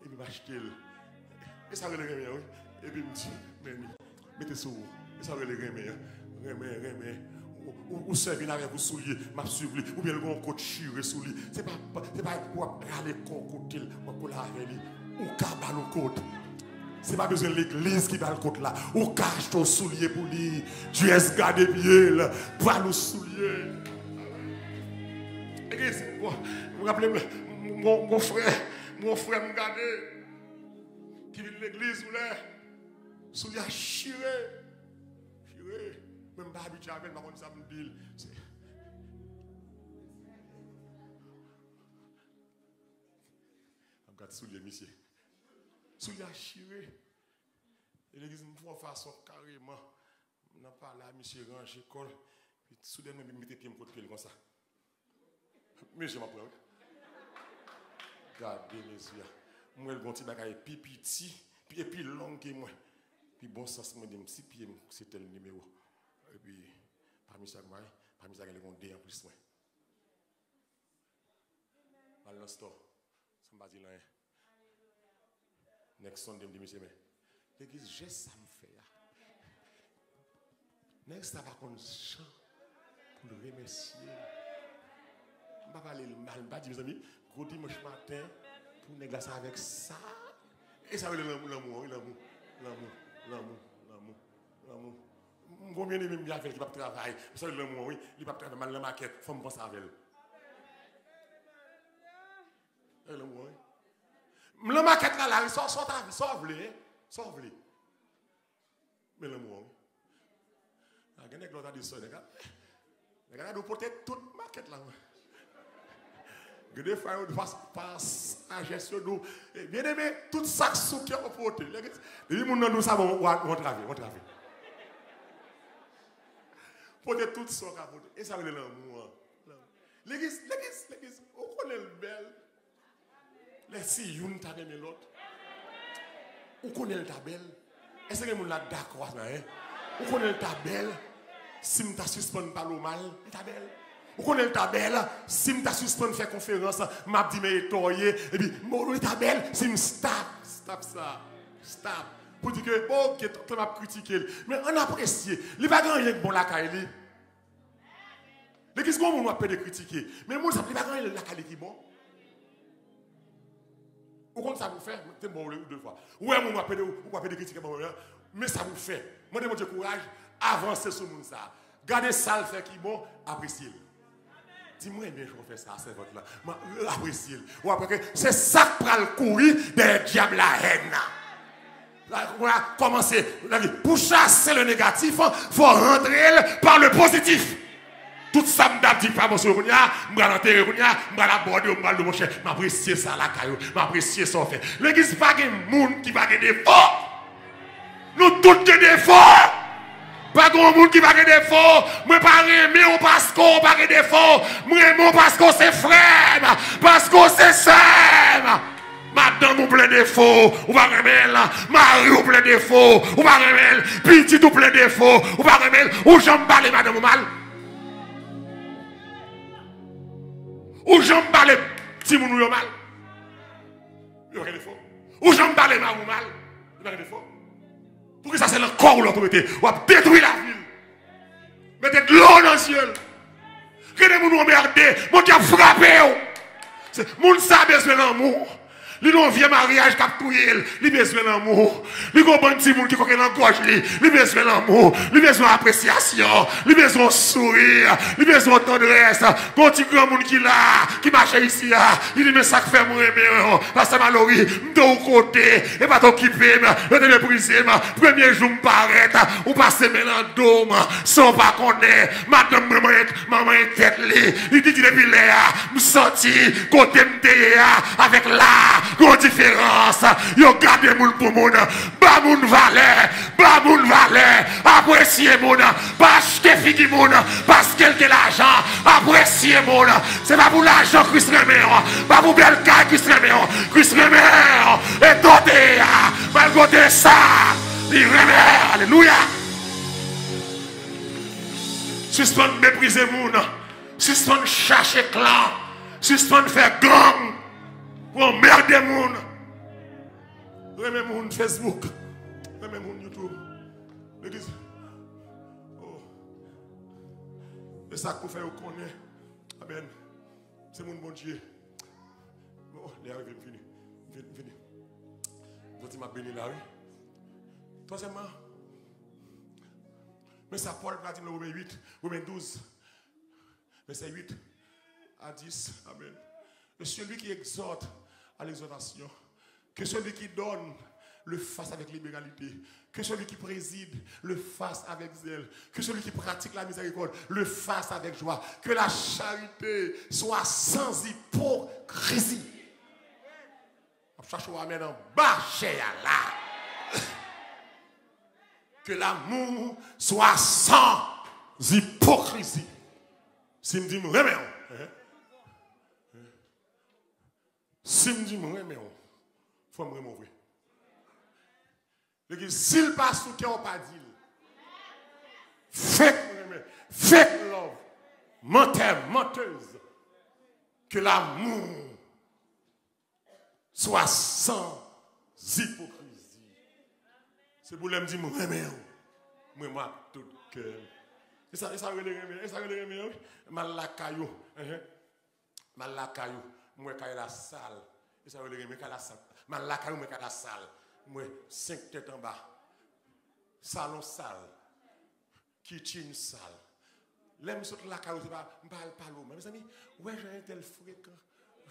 Et puis, m'acheter. Et ça va le remettre, oui. Et puis, me dit, mettez ça où. Et ça va le remettre. Remettre. Ou servir avec vous souliers, m'a suivi, ou bien le bon côte chiré sous lui. C'est pas pour aller côté, pour la avec ou cabal au côte. C'est pas besoin de l'église qui va le côté là. Ou cache ton soulier pour lui. Tu es gardé pied là. Pas le soulier. Église, vous rappelez mon frère me gardé. Qui vient de l'église ou là. Soulier chiré. Chiré. Même pas habitué avec ma ça me dit. Regarde soulier monsieur. Soulier chiré. Et l'église me fait façon carrément. On n'a pas là, monsieur range école. Puis soudainement, il me met pied côté comme ça. Monsieur m'a pris. Regardez mes yeux. Moi, le bon petit bagage est petit, puis long que moi. Puis bon sens, moi, si pied, c'était le numéro. Et puis, parmi ça, il y a un dé en plus. Dans le store, ça m'a dit là. Next Sunday, je me dis, l'église, j'ai ça me fait. Next, ça va qu'on chant pour le remercier. Je ne vais pas parler mal, je vais dire, mes amis, gros dimanche matin, pour négocier avec ça. Et ça veut dire l'amour. Combien de même bien fait qui va travailler, ça veut dire l'amour, oui, il va travailler mal la maquette, il faut me penser avec elle. L'amour, oui. Le maquette là, il sauve les. Mais l'amour, oui. Il y a l'autre a dit ça, les gars. Les gars, ils doivent porter toute maquette là. Des fois, ils passent à gestion d'eau. Bien aimé, tout ça sous qui ont porté. Les gens nous savons où on travaille. Porter tout ça qu'a porté. Et ça veut dire l'amour. L'église, on connaît le bel. Les si une t'a aimé l'autre. On connaît le tabel. Est-ce que vous êtes d'accord avec ça? On connaît le tabel. Si vous t'as suspendu par le mal, le tabel. On connaît le tabel. Si vous t'as suspendu faire conférence, m'a dit mais toyé et puis le tabel, si vous stop ça. Stop. Pour dire que OK, tu m'as critiqué, mais on apprécie. Il va gagner bon la caille. L'église on va pas de critiquer, mais moi ça il va gagner la caille qui bon. Ou comme ça vous fait, c'est bon deux fois. Ouais, on va pas de critiquer, mais ça vous fait. Moi, je demande courage avancer sur le monde ça. Gardez ça, le fait qui bon, appréciez-le. Dis-moi bien, je vais faire ça, c'est votre là. Appréciez-le. Ou après, c'est ça qui prend le courir des diables la haine. On va commencer. Pour chasser le négatif, il faut rentrer par le positif. Tout ça me dit pas monsieur Kounia, me va l'enterrer Kounia, me va l'aborder, me va le mocher, m'apprécier ça la caillou, m'apprécier ça fait. L'église pas un monde qui va gagner défaut. Nous tous des défauts. Pas grand monde qui va gagner défaut. Moi pas aimer au Pasco, pas gagner défaut. Moi aimer au Pasco c'est frère, Pasco c'est sœur. Madame ou plein défaut, ou pas remettre là, Marie ou plein défaut, ou pas remettre, petit ou plein défaut, ou pas remettre, ou j'en parle madame ou mal. Ou j'en parle si moun ou mal. Il y a des défauts. Ou j'en parle mal ou mal. Il y a des défauts. Pour que ça c'est le corps ou l'autorité, ou à détruire la ville. Mettez de l'eau dans le ciel. Que des moun emmerdés, mon Dieu a frappé. Moun sa besoin d'amour. Li non vieux mariage cap touyer, li besoin d'amour. Li gon bon petit moun qui coquin dans gorge li besoin d'amour, li besoin appréciation, li besoin sourire, li besoin tendresse. Gon petit grand moun qui là, qui marche ici là, il dit mais ça fait moi aimer parce que malori, m'dou côté et pas t'occuper, je te mépriser, premier jour m'paraître ou passer dans dôme sans pas connaître madame maman est tête li dit depuis là, me senti côté m'te avec là grande différence, yo gardez moun pour moun, ba moun valeur, appréciez moun, pas acheter figi moun, parce qu'elle a l'argent, appréciez moun, c'est pas pour l'argent Christ Reméon, pas pour belle caille Christ Reméon, et doté, malgré ça, il remet, alléluia. Suspend mépriser moun, suspend chercher clan, suspend faire gang. Pour emmerder les gens. Remets les gens Facebook. Remets les gens YouTube. L'église. Oh. Et ça qu'on fait, on connaît. Amen. C'est mon bon Dieu. Bon, il est arrivé, fini. Fini. Je dis, ma béni là, oui. Troisièmement. Mais ça, Paul a dit dans Romains 8, Romains 12. Verset 8 à 10. Amen. Et celui qui exhorte à l'exhortation, que celui qui donne le fasse avec libéralité, que celui qui préside le fasse avec zèle, que celui qui pratique la miséricorde le fasse avec joie, que la charité soit sans hypocrisie. On cherche à mettre en bas chez Allah. Que l'amour soit sans hypocrisie. Si me dit, remets. Si je dis, mais il faut me remonter. S'il passe sous cœur, pas dit. Faites love. Menteuse. Que l'amour soit sans hypocrisie. C'est pour me dire, moi, tout cœur. Et ça, mal la caillou. Moi, quand la salle, et ça veut dire que la salle, mal la caillou, la salle, moi, 5 têtes en bas, salon sale, kitchen sale. L'aime sur la caillou, c'est pas l'eau. Mes amis, ouais, j'ai un tel fréquent,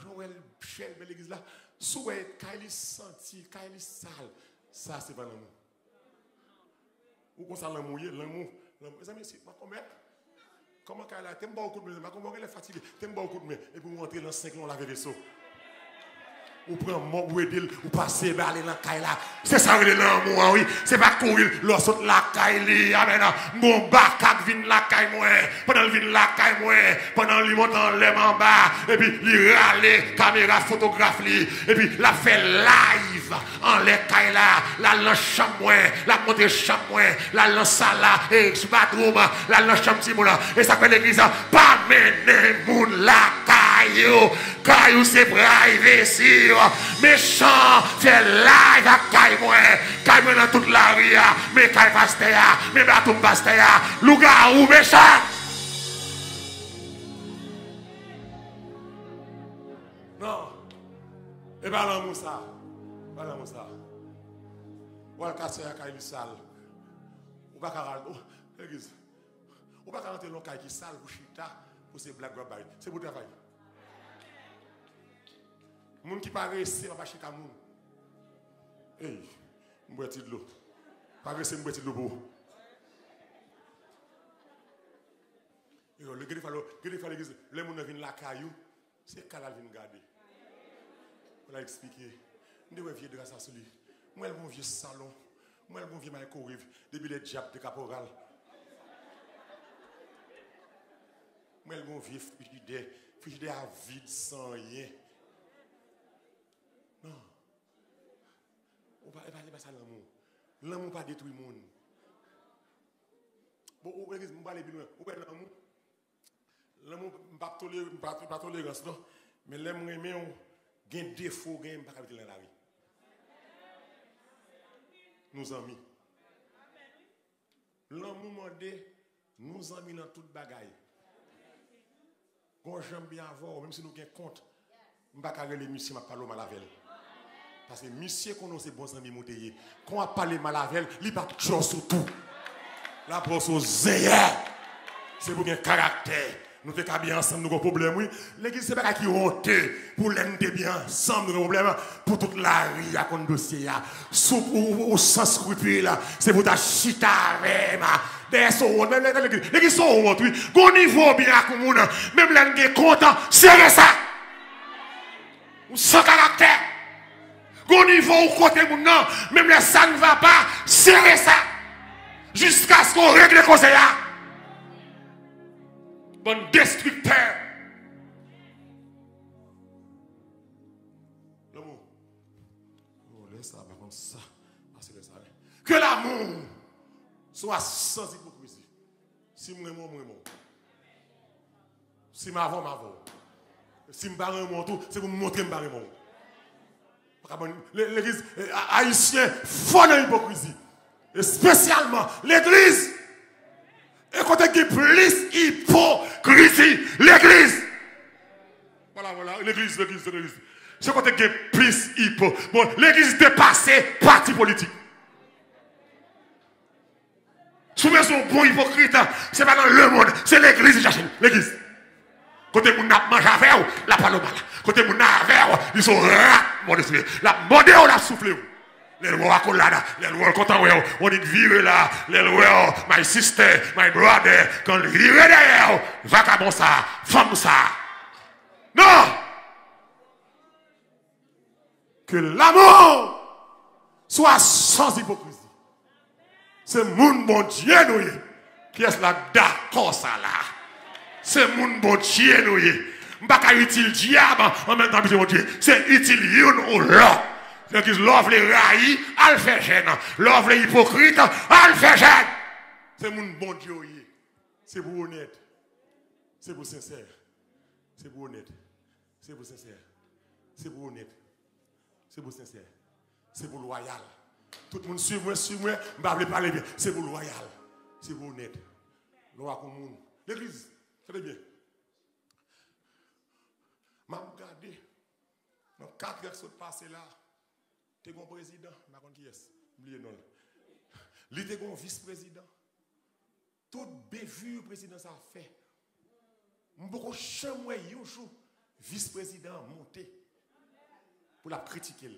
Joël, Michel, l'église là, souhait, Kylie senti, Kylie sale, ça c'est pas l'amour. Ou qu'on s'en l'amour, l'amour. Mes amis, c'est pas comment. Comment qu'elle a, t'aimes beaucoup de main, comment elle est fatiguée, t'aimes beaucoup de main, et puis vous rentrez dans 5 ans, on lave les seaux. Ou prend mon bouedil, ou passer, aller dans la caille là. C'est ça, l'amour, oui. C'est pas courir, lorsque la caille, amen, mon bac vient la caille, moi, pendant le vient la caille, moi, pendant le monte en l'aime en bas, et puis il râle, caméra, photographe, et puis la fait live, en les caille là, la lance chambre, la monte chambre, la lance salle là, et bathroom, la lance chambre petit moulin, et ça fait l'église, pas mener moun la caille, caillou c'est privacy. Méchant, fait live à Caille dans toute la ria, mais Caille Pastéa, mais Batoum Pastéa, loup-garou méchant. Non, et pas l'amour ça, pas l'amour ça. Ou le casser à Caille sale, ou pas L'église. On va pas rentrer dans le cas qui sale pour chita pour ces blagues bail. C'est pour travail. Moun qui paraît c'est pas chita moun. Hey, m'boit de l'eau. Paraît c'est m'boit de l'eau pour. Le gars il faut l'église, les moun viennent la caillou, c'est qu'elle vient garder. On l'a expliqué. On devrait vieux grâce à celui. Moi le bon vieux salon, moi le bon vieux Michael Rive, depuis les diables de caporal. Moi le bon vieux frigidaire à vide sans rien. Non. On va pas ça l'amour. L'amour pas détruire le monde. Bon, on va aller bien loin. On va l'amour. L'amour pas tolérance non, mais l'amour aimé on gain défaut gain pas capiter dans la vie. Nous amis. L'amour mandé nous amis dans toute bagaille. Quand j'aime bien avoir même si nous gain compte, on pas carrer les monsieur m'a parler malavel. Parce que monsieur qu'on c'est bons amis monter. Quand on parler malavel, il pas chose sur tout. La brosse aux zéa. C'est pour un caractère. Nous sommes bien ensemble, nous avons un problème. Oui. L'église, c'est pas qui honte pour l'être bien ensemble, nous avons un problème. Pour toute la vie, à un dossier, au sans scrupule, c'est pour ta chita avec l'église, sont honte, oui. Au niveau bien, même l'être est content, c'est ça. Sans caractère. Au niveau où côté mon nom, même les ça ne va pas, c'est ça. Jusqu'à ce qu'on règle les conseils. Bon destructeur. L'amour. Oh, laisse ça, par contre, ça. Que l'amour soit sans hypocrisie. Si moi, moi. Si ma voix. Si je barre mon tout, c'est pour me montrer que je barre mon. L'église haïtienne, faut dans l'hypocrisie. Et spécialement l'église. Et quand il y a plus hypocrisie, l'église. Voilà, l'église. C'est quand il y a plus hypocrisie. Bon, l'église dépassée, parti politique. Souvent, son bon hypocrite, c'est pas dans le monde, c'est l'église, l'église. Quand on a mangé avec, la parole mal. Quand on a avec, ils sont rats, mon esprit. La modèle, on a soufflé. Les lois colada, les lois content, on dit vire là, les lois, my sister, my brother, quand vire derrière, vagabond ça, femme ça. Non! Que l'amour soit sans hypocrisie. C'est mon bon Dieu, nous, qui est là d'accord ça là. C'est mon bon Dieu, nous, je ne vais pas utile diable en même temps que mon Dieu. C'est utile une ou l'autre. L'église l'offre les raïs, elle fait gêne. L'offre les hypocrites, elle fait gêne. C'est mon bon Dieu. C'est pour honnête. C'est pour sincère. C'est pour honnête. C'est pour sincère. C'est pour honnête. C'est pour sincère. C'est pour loyal. Tout le monde suit moi, je ne vais pas parler bien. C'est pour loyal. C'est pour honnête. Loi commune. L'église, très bien. Je regarde. Dans 4 heures passées là. Tu es un président, je ne sais pas qui est. Oubliez non. Il était un vice-président. Toute bévue, le président, ça a fait. Je ne sais pas un jour, vice-président monté pour la critiquer.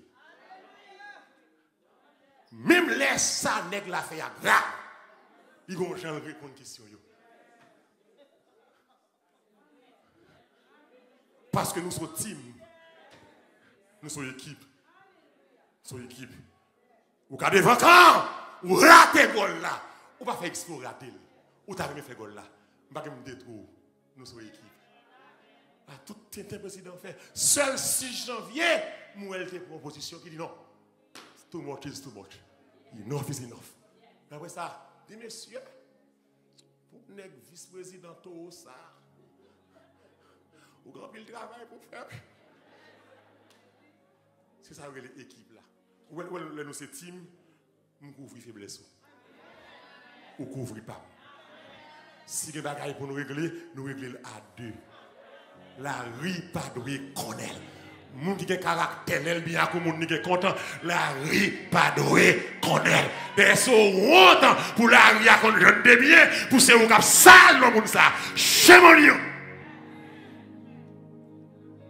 Même les ça nèg la fait à grave. Ils vont jamais répondre à question. Parce que nous sommes team. Nous sommes équipe. Son équipe. Ou quand devant quand ou rater gol là, ou pas faire explorer rater. Ou t'as jamais fait gol là. Pas que me détruire. Nous sommes équipe. Ah, tout le président fait. Seul 6 janvier, moi elle fait proposition qui dit non. Too much is too much. Enough is enough. Après ça, dis messieurs, pour nèg vice-président tout ça. Ou grand pile travail pour faire. C'est ça l'équipe là. Ou nous c'est team, nous couvrons faiblesse. Ou couvrons pas. Si il y a des bagages pour nous régler à 2. La rue pas doit connaître. Moun qui a caractère, elle bien comme moun qui est content, la ri pas doué connaît. Des so honte pour la ri à qu'on jeune de bien, pour c'est ou cap sale le monde ça. Chez mon lion.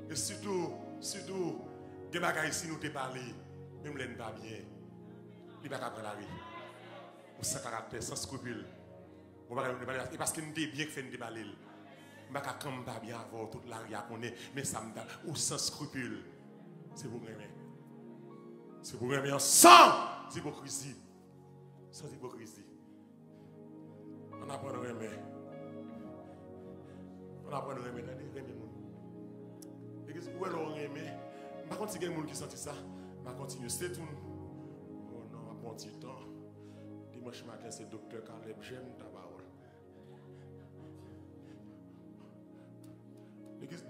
Et surtout, des bagages ici nous te parlé, même l'en pas bien. Il va pas la ri. Sans caractère, sans scrupule. On va et parce que nous te bien que fait nous déballer. Je ne peux pas bien avoir toute la ria qu'on est, mais ça me donne ou sans scrupule. C'est pour aimer. C'est pour aimer sans hypocrisie. Sans hypocrisie. On apprend à aimer. On apprend à aimer. Aimer. Où est-ce qu'on aime? Je continue à gens qui sentent ça. Je continue. C'est tout. Oh non, à bon petit temps. Dimanche matin, c'est docteur Caleb. J'aime ta parole.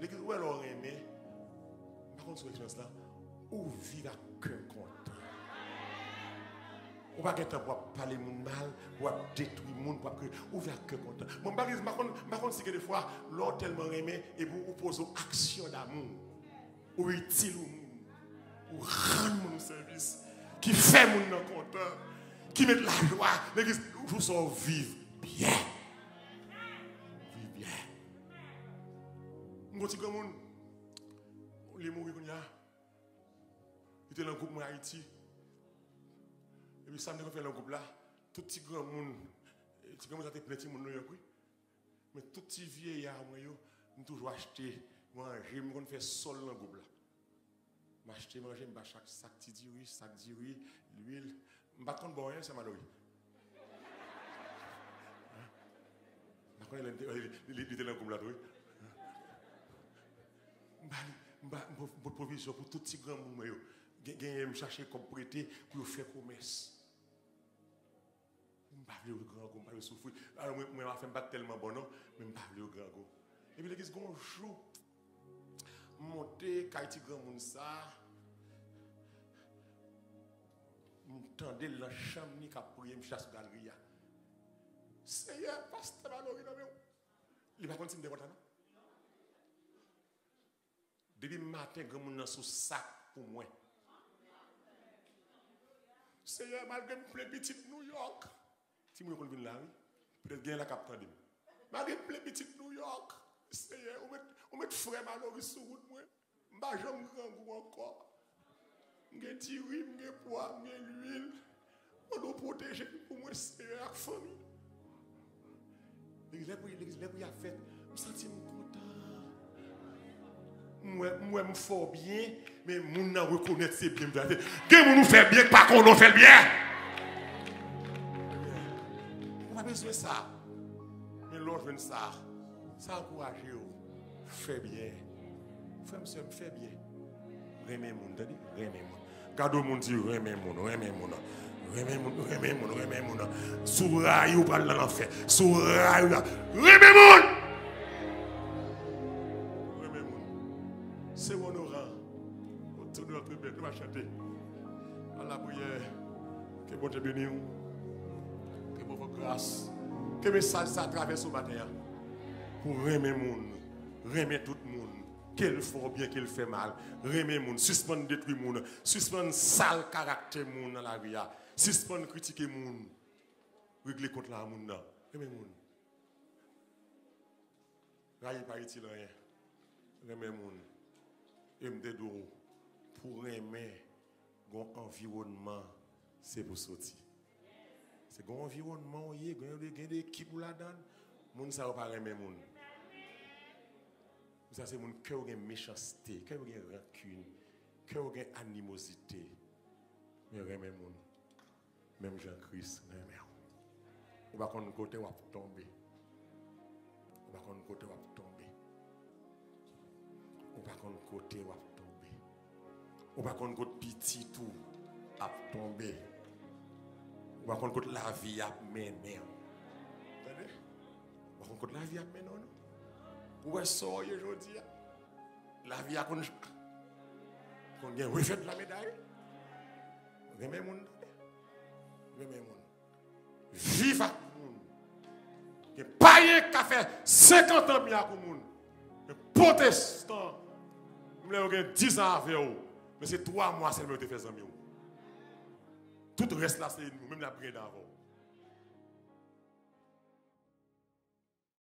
L'église où elle aurait aimé, par contre, sur l'expérience là, où vivre à cœur content. On va pas temps pour parler mon mal, pour détruire mon monde, pour ouvrir à cœur content. Mon par contre, c'est que des fois, l'autre tellement aimé et pour poser une action d'amour, ou utile au monde, ou rendre mon service, qui fait mon monde content, qui met de la joie. L'église, vous sont vivre bien. Mon petit grand monde, les mourir qu'on y a, il était dans le groupe Haïti. Et puis, samedi, on fait dans le groupe là, tout petit grand monde, petit grand monde, ça plein de monde, mais tout petit vieillard, moi, toujours acheté, manger, on fait sol dans le groupe là. M'acheter, manger, m'ba chaque sac de riz, l'huile, m'ba contre bon rien, c'est malheureux. Il était dans le groupe là, pour provision pour tout petit grand monde me chercher comme prêter pour faire commerce. Je ne parle au grand goût, je ne souffrir. Alors moi je ne pas tellement bon non, mais je parle au grand goût. Et puis l'église gon jour monter quand petit grand monde ça m'entendait la chambre ni qu'a prier me chasse galerie. Seigneur pasteur Malori non mais il va continuer de content. Depuis matin, je suis sous sac pour moi. Seigneur, malgré plein petit New York, si je suis là, peut-être que je suis capable de malgré plein petit New York, Seigneur, on met frère malheureux sur route, moi. Je ne vais jamais grand encore. Je vais tirer, je vais poids, je vais l'huile. On doit protéger pour moi, Seigneur, la famille. L'église a fait, je me sens content. Moi, je fais bien, mais je ne reconnais c'est bien. Que nous fait bien, pas qu'on fait bien. On a besoin de ça. Mais l'autre veut ça. Ça encourage. Fais bien. Frère, monsieur, fais bien. Remets mon, remets mon. Gardez mon Dieu, remets mon, remets mon. Remets mon, remets mon, remets mon. Souraille ou pas l'enfer. Souraille, remets mon. C'est mon oran. Autour de notre bête, nous allons chanter. À la prière. Que bon Dieu bénisse. Que bon votre grâce. Que message ça traverse au matin. Pour remettre le monde. Remettre tout le monde. Qu'elle fait bien, qu'elle fait mal. Remettre le monde. Suspendre détruire le monde. Suspendre sale caractère le monde dans la vie. Suspendre critiquer le monde. Régler contre la monde. Remettre le monde. Raille pas utile rien. Remettre le monde. Et me dire pour aimer l'environnement, c'est pour sortir. C'est un environnement, il y a des équipes pour la donne. Moun ça va pas aimer moun. Ça c'est mon cœur de méchanceté, cœur de rancune, cœur de animosité. Mais aimer moun. Même Jean-Christ aimer. On va qu'on côté va tomber. On va qu'on côté va tomber. On va qu'on côté va tomber. On va qu'on côté petit tout a tomber. On va qu'on côté la vie a mener. Entendez? On va qu'on côté la vie a mener non. Où est-ce aujourd'hui? La vie a qu'on vient refait la médaille. Remets mon. Remets mon. Vive à moun. Que pas un café 50 ans bien à moun. Protestant. Moi, j'ai 10 ans avec vous. Mais c'est 3 mois seulement que tu fais amis. Tout le reste là, c'est nous, même la bride avant.